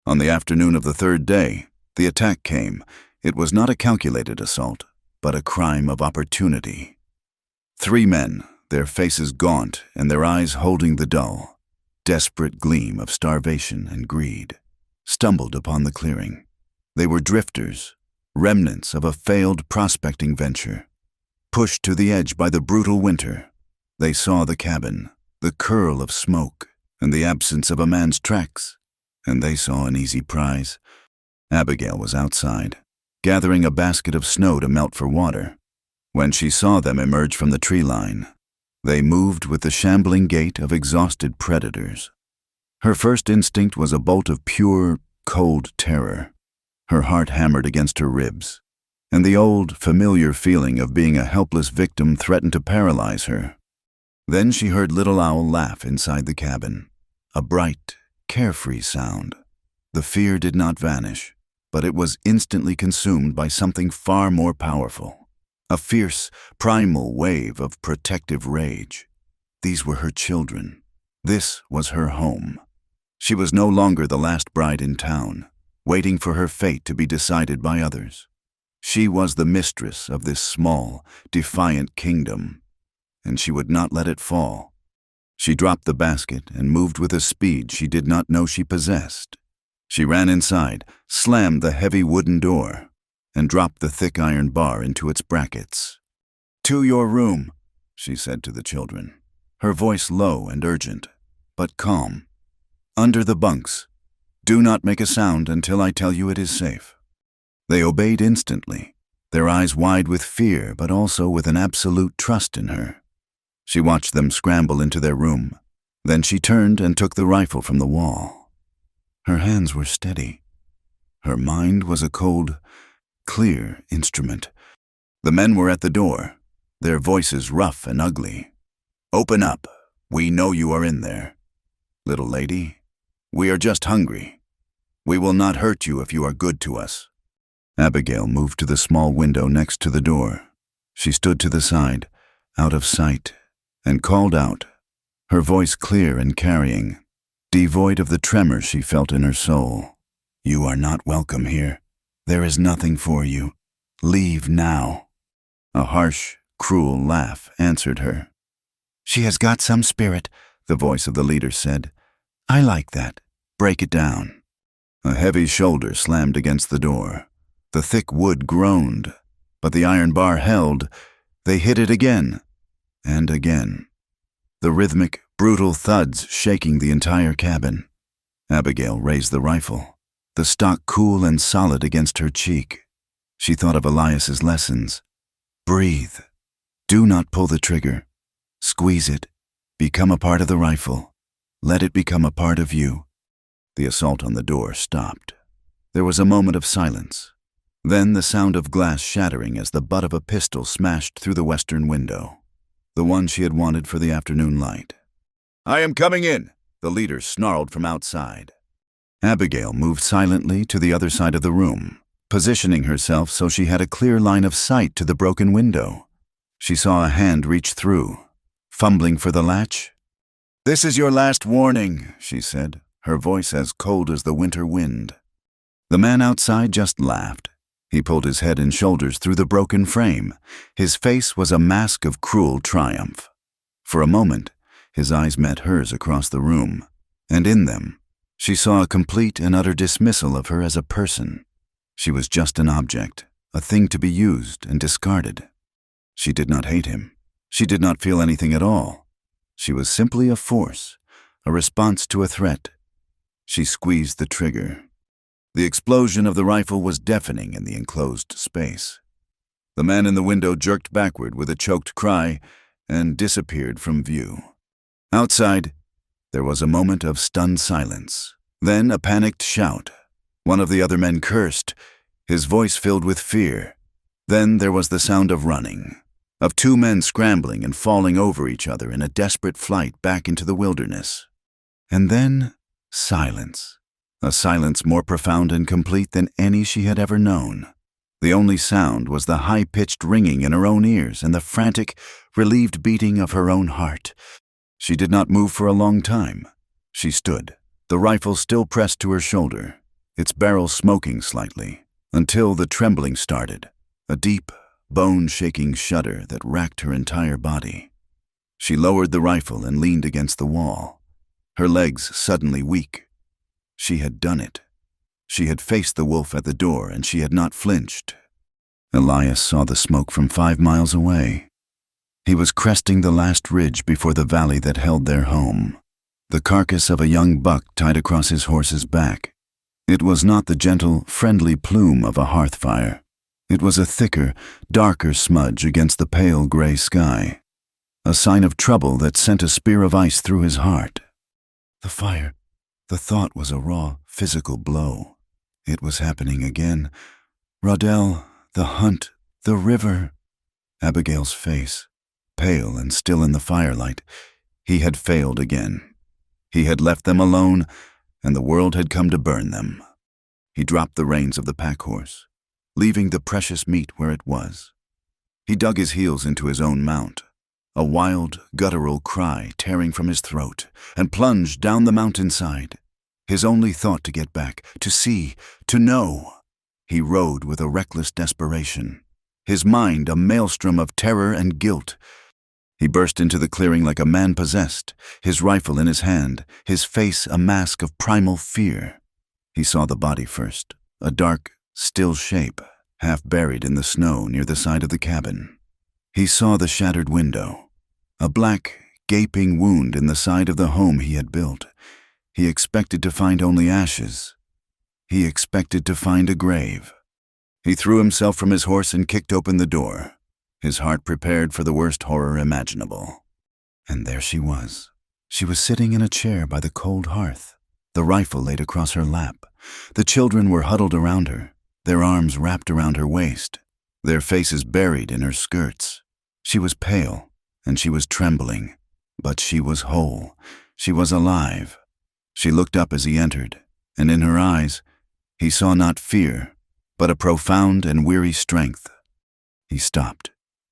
On the afternoon of the 3rd day, the attack came. It was not a calculated assault, but a crime of opportunity. 3 men, their faces gaunt and their eyes holding the dull. desperate gleam of starvation and greed, stumbled upon the clearing. They were drifters, remnants of a failed prospecting venture. Pushed to the edge by the brutal winter, they saw the cabin, the curl of smoke, and the absence of a man's tracks, and they saw an easy prize. Abigail was outside, gathering a basket of snow to melt for water, when she saw them emerge from the tree line. They moved with the shambling gait of exhausted predators. Her first instinct was a bolt of pure, cold terror. Her heart hammered against her ribs, and the old, familiar feeling of being a helpless victim threatened to paralyze her. Then she heard Little Owl laugh inside the cabin, a bright, carefree sound. The fear did not vanish, but it was instantly consumed by something far more powerful, a fierce, primal wave of protective rage. These were her children. This was her home. She was no longer the last bride in town, waiting for her fate to be decided by others. She was the mistress of this small, defiant kingdom, and she would not let it fall. She dropped the basket and moved with a speed she did not know she possessed. She ran inside, slammed the heavy wooden door, and dropped the thick iron bar into its brackets. "To your room," she said to the children, her voice low and urgent, but calm. "Under the bunks. Do not make a sound until I tell you it is safe." They obeyed instantly, their eyes wide with fear but also with an absolute trust in her. She watched them scramble into their room. Then she turned and took the rifle from the wall. Her hands were steady. Her mind was a cold, clear instrument. The men were at the door, their voices rough and ugly. "Open up. We know you are in there. Little lady, we are just hungry. We will not hurt you if you are good to us." Abigail moved to the small window next to the door. She stood to the side, out of sight, and called out, her voice clear and carrying, devoid of the tremor she felt in her soul. "You are not welcome here. There is nothing for you. Leave now." A harsh, cruel laugh answered her. "She has got some spirit," the voice of the leader said. "I like that. Break it down." A heavy shoulder slammed against the door. The thick wood groaned, but the iron bar held. They hit it again, and again. The rhythmic, brutal thuds shaking the entire cabin. Abigail raised the rifle, the stock cool and solid against her cheek. She thought of Elias's lessons. Breathe. Do not pull the trigger. Squeeze it. Become a part of the rifle. Let it become a part of you. The assault on the door stopped. There was a moment of silence. Then the sound of glass shattering as the butt of a pistol smashed through the western window, the one she had wanted for the afternoon light. "I am coming in," the leader snarled from outside. Abigail moved silently to the other side of the room, positioning herself so she had a clear line of sight to the broken window. She saw a hand reach through, fumbling for the latch. "This is your last warning," she said, her voice as cold as the winter wind. The man outside just laughed. He pulled his head and shoulders through the broken frame. His face was a mask of cruel triumph. For a moment, his eyes met hers across the room, and in them, she saw a complete and utter dismissal of her as a person. She was just an object, a thing to be used and discarded. She did not hate him. She did not feel anything at all. She was simply a force, a response to a threat. She squeezed the trigger. The explosion of the rifle was deafening in the enclosed space. The man in the window jerked backward with a choked cry and disappeared from view. Outside, there was a moment of stunned silence, then a panicked shout. One of the other men cursed, his voice filled with fear. Then there was the sound of running, of two men scrambling and falling over each other in a desperate flight back into the wilderness. And then silence. A silence more profound and complete than any she had ever known. The only sound was the high-pitched ringing in her own ears and the frantic, relieved beating of her own heart. She did not move for a long time. She stood, the rifle still pressed to her shoulder, its barrel smoking slightly, until the trembling started, a deep, bone-shaking shudder that racked her entire body. She lowered the rifle and leaned against the wall. her legs suddenly weak. She had done it. She had faced the wolf at the door, and she had not flinched. Elias saw the smoke from 5 miles away. He was cresting the last ridge before the valley that held their home. The carcass of a young buck tied across his horse's back. It was not the gentle, friendly plume of a hearth fire. It was a thicker, darker smudge against the pale gray sky. A sign of trouble that sent a spear of ice through his heart. The fire. The thought was a raw, physical blow. It was happening again. Rodel, the hunt, the river. Abigail's face, pale and still in the firelight. He had failed again. He had left them alone, and the world had come to burn them. He dropped the reins of the pack horse, leaving the precious meat where it was. He dug his heels into his own mount, a wild, guttural cry tearing from his throat, and plunged down the mountainside. His only thought to get back, to see, to know. He rode with a reckless desperation, his mind a maelstrom of terror and guilt. He burst into the clearing like a man possessed, his rifle in his hand, his face a mask of primal fear. He saw the body first, a dark, still shape, half buried in the snow near the side of the cabin. He saw the shattered window, a black, gaping wound in the side of the home he had built. He expected to find only ashes. He expected to find a grave. He threw himself from his horse and kicked open the door, his heart prepared for the worst horror imaginable. And there she was. She was sitting in a chair by the cold hearth, the rifle laid across her lap. The children were huddled around her, their arms wrapped around her waist, their faces buried in her skirts. She was pale, and she was trembling, but she was whole. She was alive. She looked up as he entered, and in her eyes, he saw not fear, but a profound and weary strength. He stopped,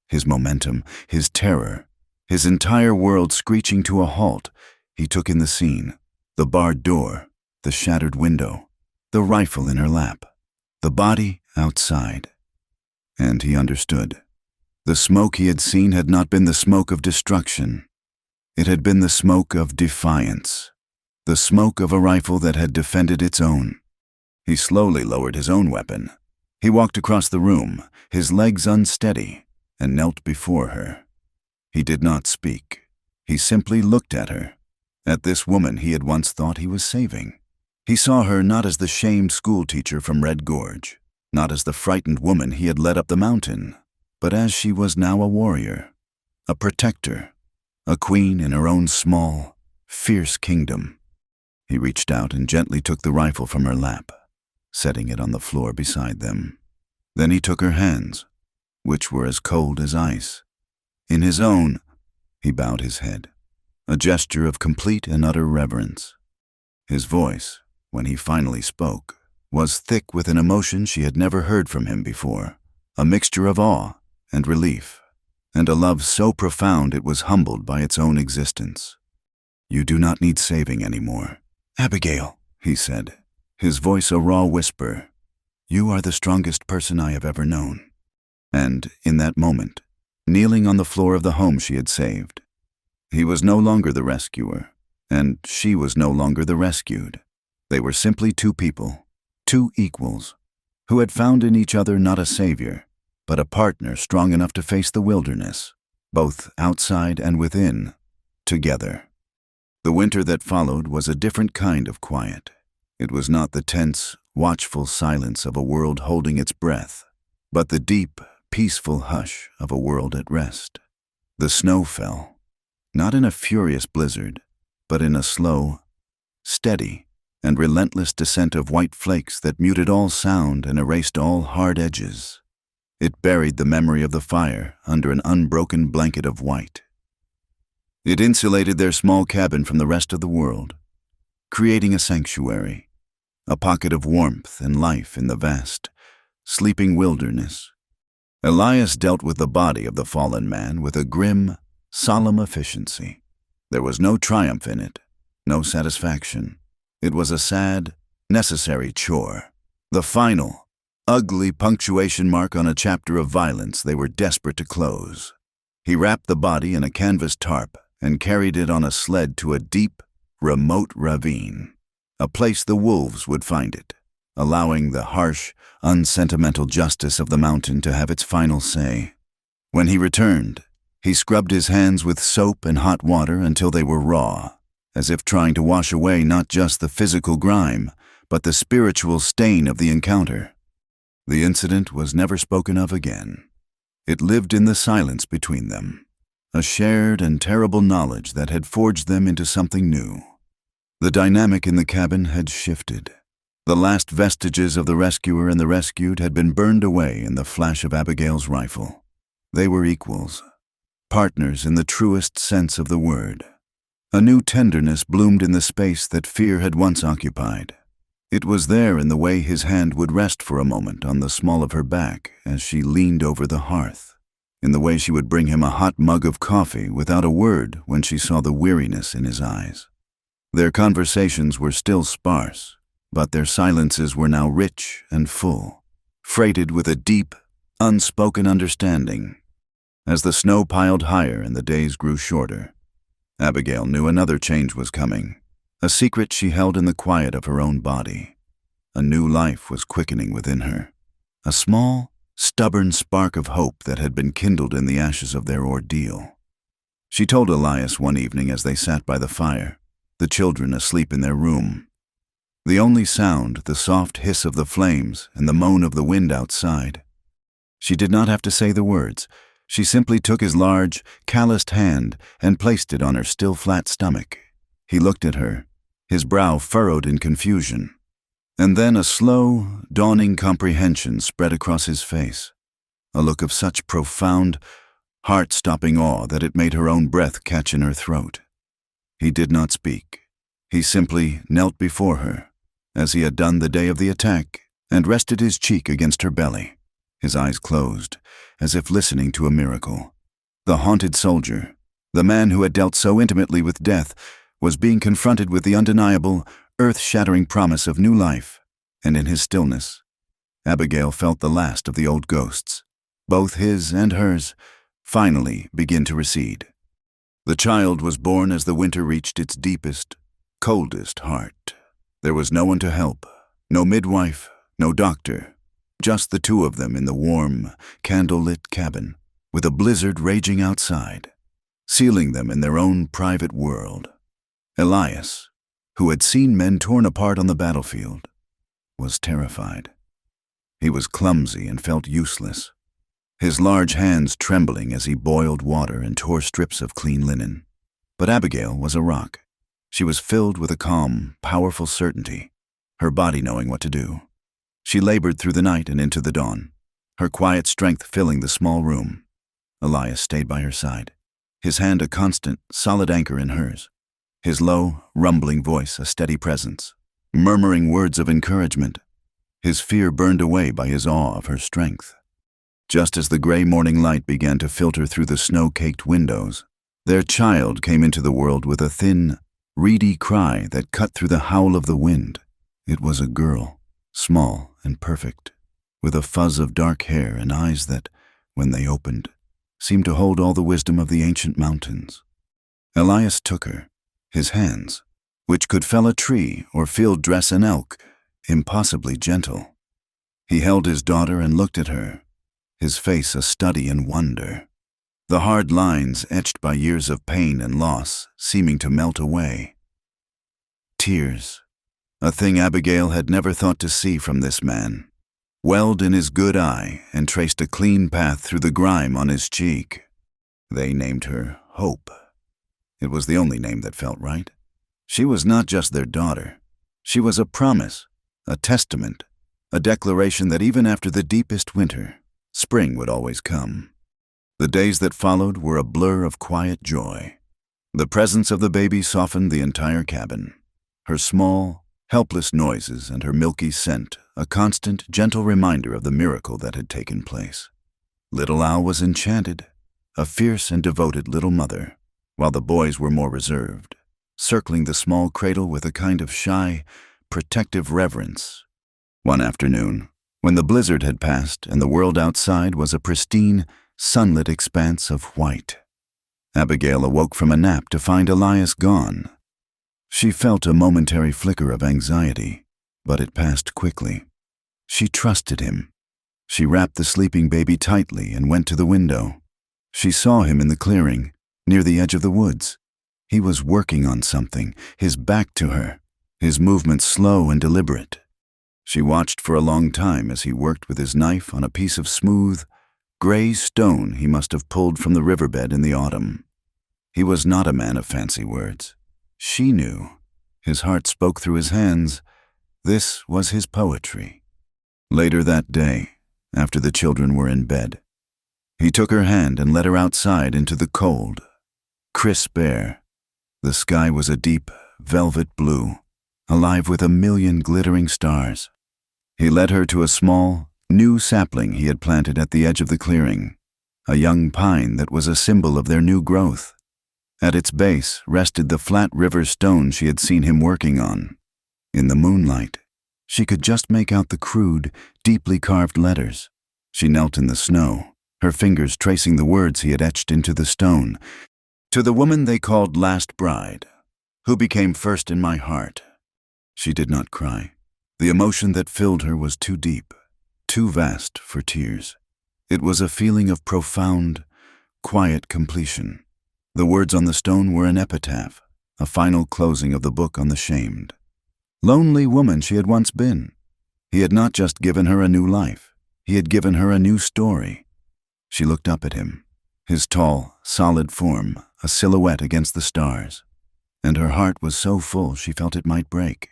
his momentum, his terror, his entire world screeching to a halt. He took in the scene, the barred door, the shattered window, the rifle in her lap, the body outside. And he understood. The smoke he had seen had not been the smoke of destruction. It had been the smoke of defiance, the smoke of a rifle that had defended its own. He slowly lowered his own weapon. He walked across the room, his legs unsteady, and knelt before her. He did not speak. He simply looked at her, at this woman he had once thought he was saving. He saw her not as the shamed schoolteacher from Red Gorge, not as the frightened woman he had led up the mountain, but as she was now a warrior, a protector, a queen in her own small, fierce kingdom. He reached out and gently took the rifle from her lap, setting it on the floor beside them. Then he took her hands, which were as cold as ice. In his own, he bowed his head, a gesture of complete and utter reverence. His voice, when he finally spoke, was thick with an emotion she had never heard from him before, a mixture of awe and relief, and a love so profound it was humbled by its own existence. "You do not need saving anymore, Abigail," he said, his voice a raw whisper. "You are the strongest person I have ever known." And, in that moment, kneeling on the floor of the home she had saved, he was no longer the rescuer, and she was no longer the rescued. They were simply two people, two equals, who had found in each other not a savior, but a partner strong enough to face the wilderness, both outside and within, together. The winter that followed was a different kind of quiet. It was not the tense, watchful silence of a world holding its breath, but the deep, peaceful hush of a world at rest. The snow fell, not in a furious blizzard, but in a slow, steady, and relentless descent of white flakes that muted all sound and erased all hard edges. It buried the memory of the fire under an unbroken blanket of white. It insulated their small cabin from the rest of the world, creating a sanctuary, a pocket of warmth and life in the vast, sleeping wilderness. Elias dealt with the body of the fallen man with a grim, solemn efficiency. There was no triumph in it, no satisfaction. It was a sad, necessary chore, the final, ugly punctuation mark on a chapter of violence they were desperate to close. He wrapped the body in a canvas tarp and carried it on a sled to a deep, remote ravine, a place the wolves would find it, allowing the harsh, unsentimental justice of the mountain to have its final say. When he returned, he scrubbed his hands with soap and hot water until they were raw, as if trying to wash away not just the physical grime, but the spiritual stain of the encounter. The incident was never spoken of again. It lived in the silence between them, a shared and terrible knowledge that had forged them into something new. The dynamic in the cabin had shifted. The last vestiges of the rescuer and the rescued had been burned away in the flash of Abigail's rifle. They were equals, partners in the truest sense of the word. A new tenderness bloomed in the space that fear had once occupied. It was there in the way his hand would rest for a moment on the small of her back as she leaned over the hearth, in the way she would bring him a hot mug of coffee without a word when she saw the weariness in his eyes. Their conversations were still sparse, but their silences were now rich and full, freighted with a deep, unspoken understanding. As the snow piled higher and the days grew shorter, Abigail knew another change was coming, a secret she held in the quiet of her own body. A new life was quickening within her, a small, stubborn spark of hope that had been kindled in the ashes of their ordeal. She told Elias one evening as they sat by the fire, the children asleep in their room. The only sound, the soft hiss of the flames and the moan of the wind outside. She did not have to say the words. She simply took his large, calloused hand and placed it on her still flat stomach. He looked at her, his brow furrowed in confusion. And then a slow, dawning comprehension spread across his face, a look of such profound, heart-stopping awe that it made her own breath catch in her throat. He did not speak. He simply knelt before her, as he had done the day of the attack, and rested his cheek against her belly, his eyes closed, as if listening to a miracle. The haunted soldier, the man who had dealt so intimately with death, was being confronted with the undeniable, earth-shattering promise of new life, and in his stillness, Abigail felt the last of the old ghosts, both his and hers, finally begin to recede. The child was born as the winter reached its deepest, coldest heart. There was no one to help, no midwife, no doctor, just the two of them in the warm, candle-lit cabin, with a blizzard raging outside, sealing them in their own private world. Elias, who had seen men torn apart on the battlefield, was terrified. He was clumsy and felt useless, his large hands trembling as he boiled water and tore strips of clean linen. But Abigail was a rock. She was filled with a calm, powerful certainty, her body knowing what to do. She labored through the night and into the dawn, her quiet strength filling the small room. Elias stayed by her side, his hand a constant, solid anchor in hers, his low, rumbling voice a steady presence, murmuring words of encouragement, his fear burned away by his awe of her strength. Just as the gray morning light began to filter through the snow-caked windows, their child came into the world with a thin, reedy cry that cut through the howl of the wind. It was a girl, small and perfect, with a fuzz of dark hair and eyes that, when they opened, seemed to hold all the wisdom of the ancient mountains. Elias took her, his hands, which could fell a tree or field dress an elk, impossibly gentle. He held his daughter and looked at her, his face a study in wonder, the hard lines etched by years of pain and loss seeming to melt away. Tears, a thing Abigail had never thought to see from this man, welled in his good eye and traced a clean path through the grime on his cheek. They named her Hope. It was the only name that felt right. She was not just their daughter. She was a promise, a testament, a declaration that even after the deepest winter, spring would always come. The days that followed were a blur of quiet joy. The presence of the baby softened the entire cabin. Her small, helpless noises and her milky scent, a constant, gentle reminder of the miracle that had taken place. Little Al was enchanted, a fierce and devoted little mother, while the boys were more reserved, circling the small cradle with a kind of shy, protective reverence. One afternoon, when the blizzard had passed and the world outside was a pristine, sunlit expanse of white, Abigail awoke from a nap to find Elias gone. She felt a momentary flicker of anxiety, but it passed quickly. She trusted him. She wrapped the sleeping baby tightly and went to the window. She saw him in the clearing, near the edge of the woods. He was working on something, his back to her, his movements slow and deliberate. She watched for a long time as he worked with his knife on a piece of smooth, gray stone he must have pulled from the riverbed in the autumn. He was not a man of fancy words. She knew. His heart spoke through his hands. This was his poetry. Later that day, after the children were in bed, he took her hand and led her outside into the cold, crisp air. The sky was a deep, velvet blue, alive with a million glittering stars. He led her to a small, new sapling he had planted at the edge of the clearing, a young pine that was a symbol of their new growth. At its base rested the flat river stone she had seen him working on. In the moonlight, she could just make out the crude, deeply carved letters. She knelt in the snow, her fingers tracing the words he had etched into the stone. To the woman they called Last Bride, who became first in my heart. She did not cry. The emotion that filled her was too deep, too vast for tears. It was a feeling of profound, quiet completion. The words on the stone were an epitaph, a final closing of the book on the shamed. Lonely woman she had once been. He had not just given her a new life, he had given her a new story. She looked up at him, his tall, solid form, a silhouette against the stars, and her heart was so full she felt it might break,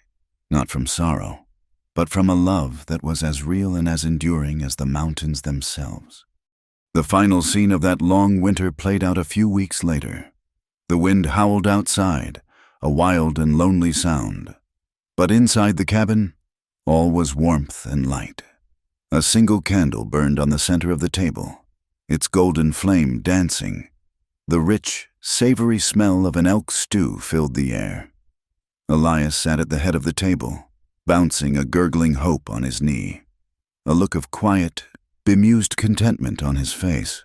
not from sorrow, but from a love that was as real and as enduring as the mountains themselves. The final scene of that long winter played out a few weeks later. The wind howled outside, a wild and lonely sound. But inside the cabin, all was warmth and light. A single candle burned on the center of the table, its golden flame dancing. The rich, savory smell of an elk stew filled the air. Elias sat at the head of the table, bouncing a gurgling hope on his knee, a look of quiet, bemused contentment on his face.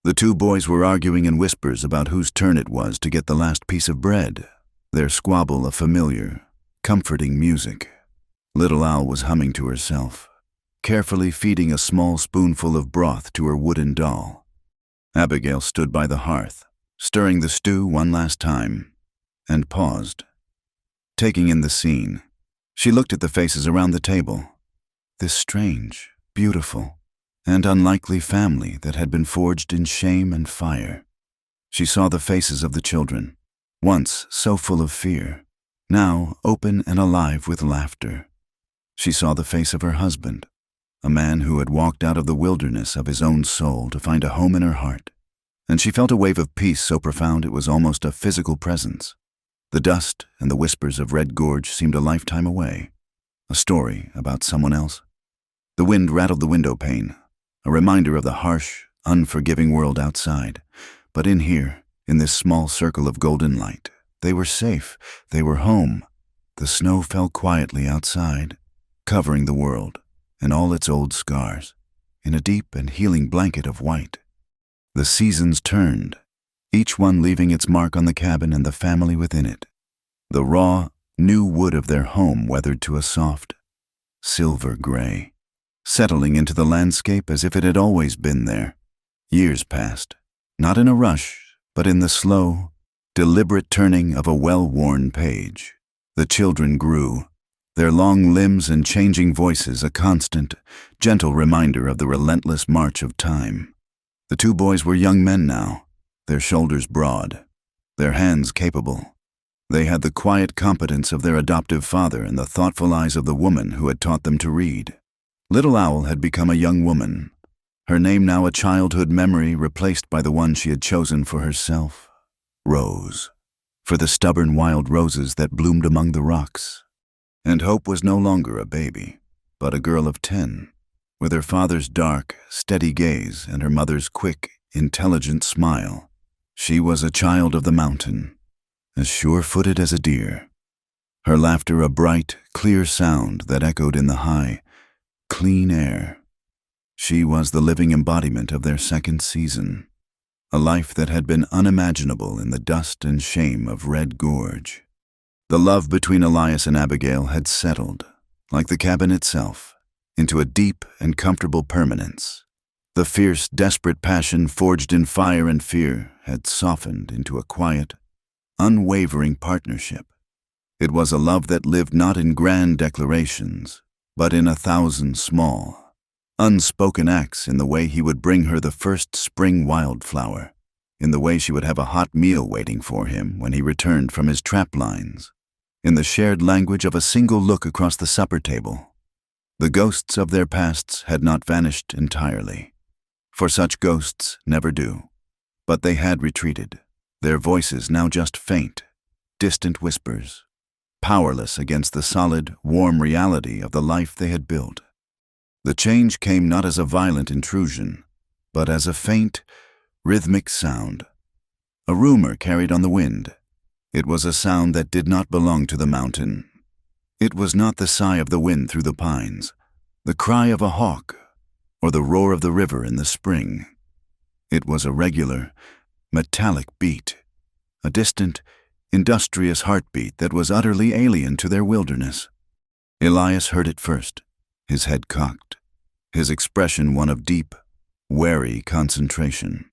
The two boys were arguing in whispers about whose turn it was to get the last piece of bread, their squabble a familiar, comforting music. Little Al was humming to herself, carefully feeding a small spoonful of broth to her wooden doll. Abigail stood by the hearth, stirring the stew one last time, and paused, taking in the scene. She looked at the faces around the table, this strange, beautiful, and unlikely family that had been forged in shame and fire. She saw the faces of the children, once so full of fear, now open and alive with laughter. She saw the face of her husband, a man who had walked out of the wilderness of his own soul to find a home in her heart, and she felt a wave of peace so profound it was almost a physical presence. The dust and the whispers of Red Gorge seemed a lifetime away, a story about someone else. The wind rattled the window pane, a reminder of the harsh, unforgiving world outside. But in here, in this small circle of golden light, they were safe, they were home. The snow fell quietly outside, covering the world and all its old scars, in a deep and healing blanket of white. The seasons turned, each one leaving its mark on the cabin and the family within it. The raw, new wood of their home weathered to a soft, silver gray, settling into the landscape as if it had always been there. Years passed, not in a rush, but in the slow, deliberate turning of a well-worn page. The children grew, their long limbs and changing voices a constant, gentle reminder of the relentless march of time. The two boys were young men now, their shoulders broad, their hands capable. They had the quiet competence of their adoptive father and the thoughtful eyes of the woman who had taught them to read. Little Owl had become a young woman, her name now a childhood memory replaced by the one she had chosen for herself, Rose, for the stubborn wild roses that bloomed among the rocks. And Hope was no longer a baby, but a girl of 10, with her father's dark, steady gaze and her mother's quick, intelligent smile. She was a child of the mountain, as sure-footed as a deer. Her laughter a bright, clear sound that echoed in the high, clean air. She was the living embodiment of their second season, a life that had been unimaginable in the dust and shame of Red Gorge. The love between Elias and Abigail had settled, like the cabin itself, into a deep and comfortable permanence. The fierce, desperate passion forged in fire and fear had softened into a quiet, unwavering partnership. It was a love that lived not in grand declarations, but in 1,000 small, unspoken acts, in the way he would bring her the first spring wildflower, in the way she would have a hot meal waiting for him when he returned from his trap lines, in the shared language of a single look across the supper table. The ghosts of their pasts had not vanished entirely, for such ghosts never do, but they had retreated, their voices now just faint, distant whispers, powerless against the solid, warm reality of the life they had built. The change came not as a violent intrusion, but as a faint, rhythmic sound, a rumor carried on the wind. It was a sound that did not belong to the mountain. It was not the sigh of the wind through the pines, the cry of a hawk, or the roar of the river in the spring. It was a regular, metallic beat, a distant, industrious heartbeat that was utterly alien to their wilderness. Elias heard it first, his head cocked, his expression one of deep, wary concentration.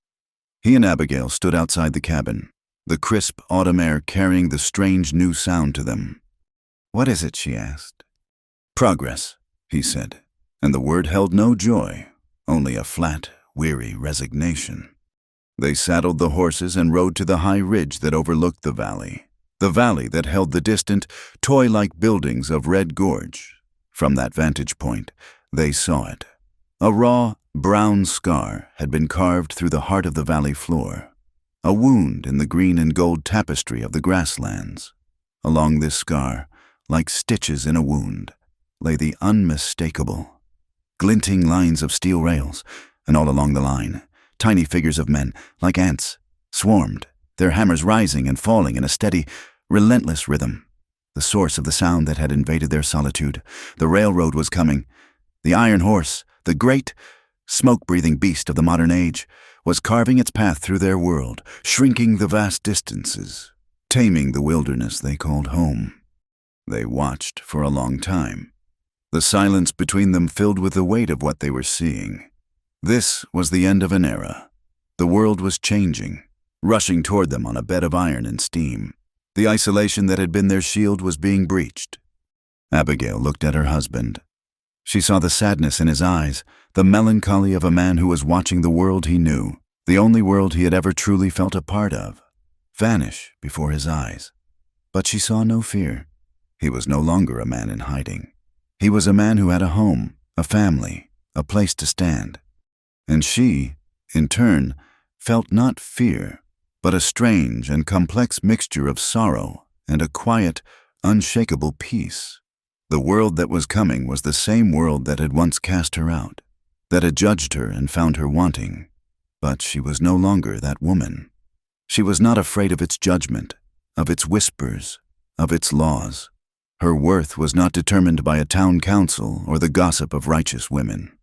He and Abigail stood outside the cabin, the crisp autumn air carrying the strange new sound to them. "What is it?" she asked. "Progress," he said, and the word held no joy, only a flat, weary resignation. They saddled the horses and rode to the high ridge that overlooked the valley that held the distant, toy-like buildings of Red Gorge. From that vantage point, they saw it. A raw, brown scar had been carved through the heart of the valley floor, a wound in the green and gold tapestry of the grasslands. Along this scar, like stitches in a wound, lay the unmistakable, glinting lines of steel rails, and all along the line, tiny figures of men, like ants, swarmed, their hammers rising and falling in a steady, relentless rhythm. The source of the sound that had invaded their solitude. The railroad was coming. The iron horse, the great, smoke-breathing beast of the modern age, was carving its path through their world, shrinking the vast distances, taming the wilderness they called home. They watched for a long time, the silence between them filled with the weight of what they were seeing. This was the end of an era. The world was changing, rushing toward them on a bed of iron and steam. The isolation that had been their shield was being breached. Abigail looked at her husband. She saw the sadness in his eyes, the melancholy of a man who was watching the world he knew, the only world he had ever truly felt a part of, vanish before his eyes. But she saw no fear. He was no longer a man in hiding. He was a man who had a home, a family, a place to stand. And she, in turn, felt not fear, but a strange and complex mixture of sorrow and a quiet, unshakable peace. The world that was coming was the same world that had once cast her out, that had judged her and found her wanting. But she was no longer that woman. She was not afraid of its judgment, of its whispers, of its laws. Her worth was not determined by a town council or the gossip of righteous women.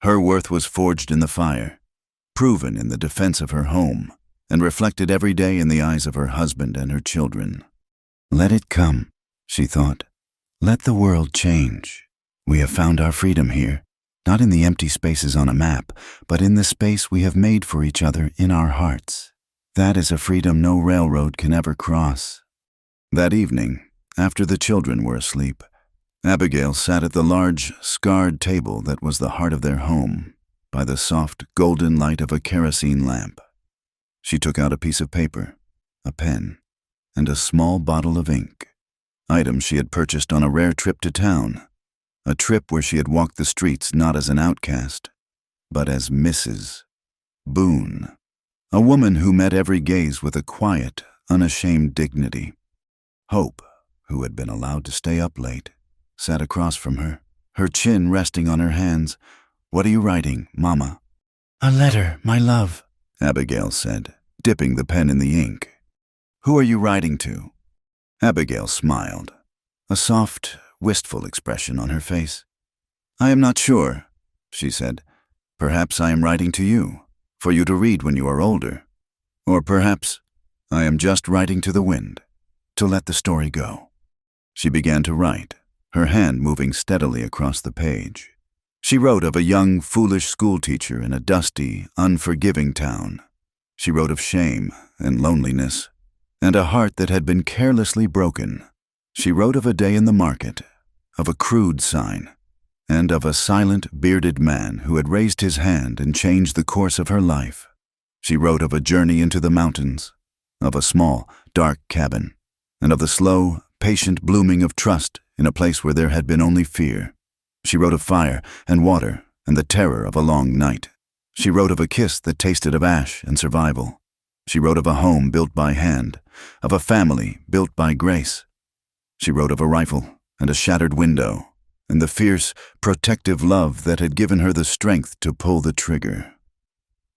Her worth was forged in the fire, proven in the defense of her home, and reflected every day in the eyes of her husband and her children. "Let it come," she thought. "Let the world change. We have found our freedom here, not in the empty spaces on a map, but in the space we have made for each other in our hearts. That is a freedom no railroad can ever cross." That evening, after the children were asleep, Abigail sat at the large, scarred table that was the heart of their home, by the soft, golden light of a kerosene lamp. She took out a piece of paper, a pen, and a small bottle of ink, items she had purchased on a rare trip to town, a trip where she had walked the streets not as an outcast, but as Mrs. Boone, a woman who met every gaze with a quiet, unashamed dignity. Hope, who had been allowed to stay up late, sat across from her, her chin resting on her hands. "What are you writing, Mama?" "A letter, my love," Abigail said, dipping the pen in the ink. "Who are you writing to?" Abigail smiled, a soft, wistful expression on her face. "I am not sure," she said. "Perhaps I am writing to you, for you to read when you are older. Or perhaps I am just writing to the wind, to let the story go." She began to write, her hand moving steadily across the page. She wrote of a young, foolish schoolteacher in a dusty, unforgiving town. She wrote of shame and loneliness, and a heart that had been carelessly broken. She wrote of a day in the market, of a crude sign, and of a silent, bearded man who had raised his hand and changed the course of her life. She wrote of a journey into the mountains, of a small, dark cabin, and of the slow, patient blooming of trust in a place where there had been only fear. She wrote of fire and water and the terror of a long night. She wrote of a kiss that tasted of ash and survival. She wrote of a home built by hand, of a family built by grace. She wrote of a rifle and a shattered window, and the fierce, protective love that had given her the strength to pull the trigger.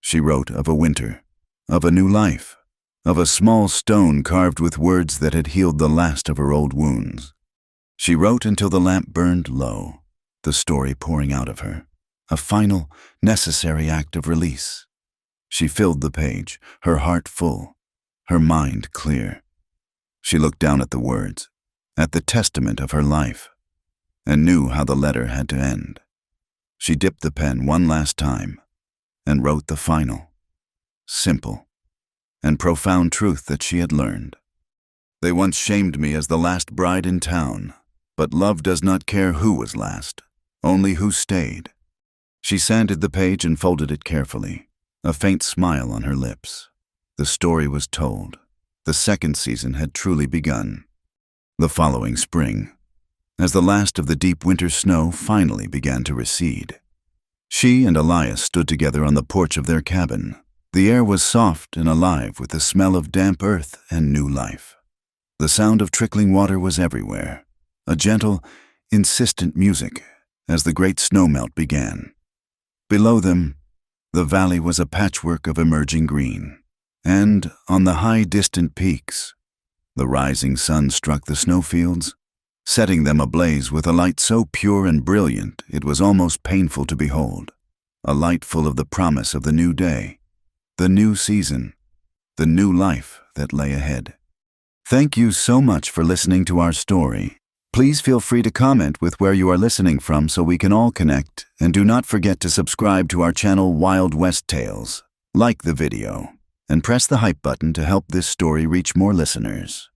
She wrote of a winter, of a new life, of a small stone carved with words that had healed the last of her old wounds. She wrote until the lamp burned low, the story pouring out of her, a final, necessary act of release. She filled the page, her heart full, her mind clear. She looked down at the words, at the testament of her life, and knew how the letter had to end. She dipped the pen one last time and wrote the final, simple, and profound truth that she had learned. They once shamed me as the last bride in town, but love does not care who was last, only who stayed. She sanded the page and folded it carefully, a faint smile on her lips. The story was told. The second season had truly begun. The following spring, as the last of the deep winter snow finally began to recede, she and Elias stood together on the porch of their cabin. The air was soft and alive with the smell of damp earth and new life. The sound of trickling water was everywhere, a gentle, insistent music as the great snowmelt began. Below them, the valley was a patchwork of emerging green, and on the high distant peaks, the rising sun struck the snowfields, setting them ablaze with a light so pure and brilliant it was almost painful to behold, a light full of the promise of the new day, the new season, the new life that lay ahead. Thank you so much for listening to our story. Please feel free to comment with where you are listening from so we can all connect, and do not forget to subscribe to our channel Wild West Tales, like the video, and press the hype button to help this story reach more listeners.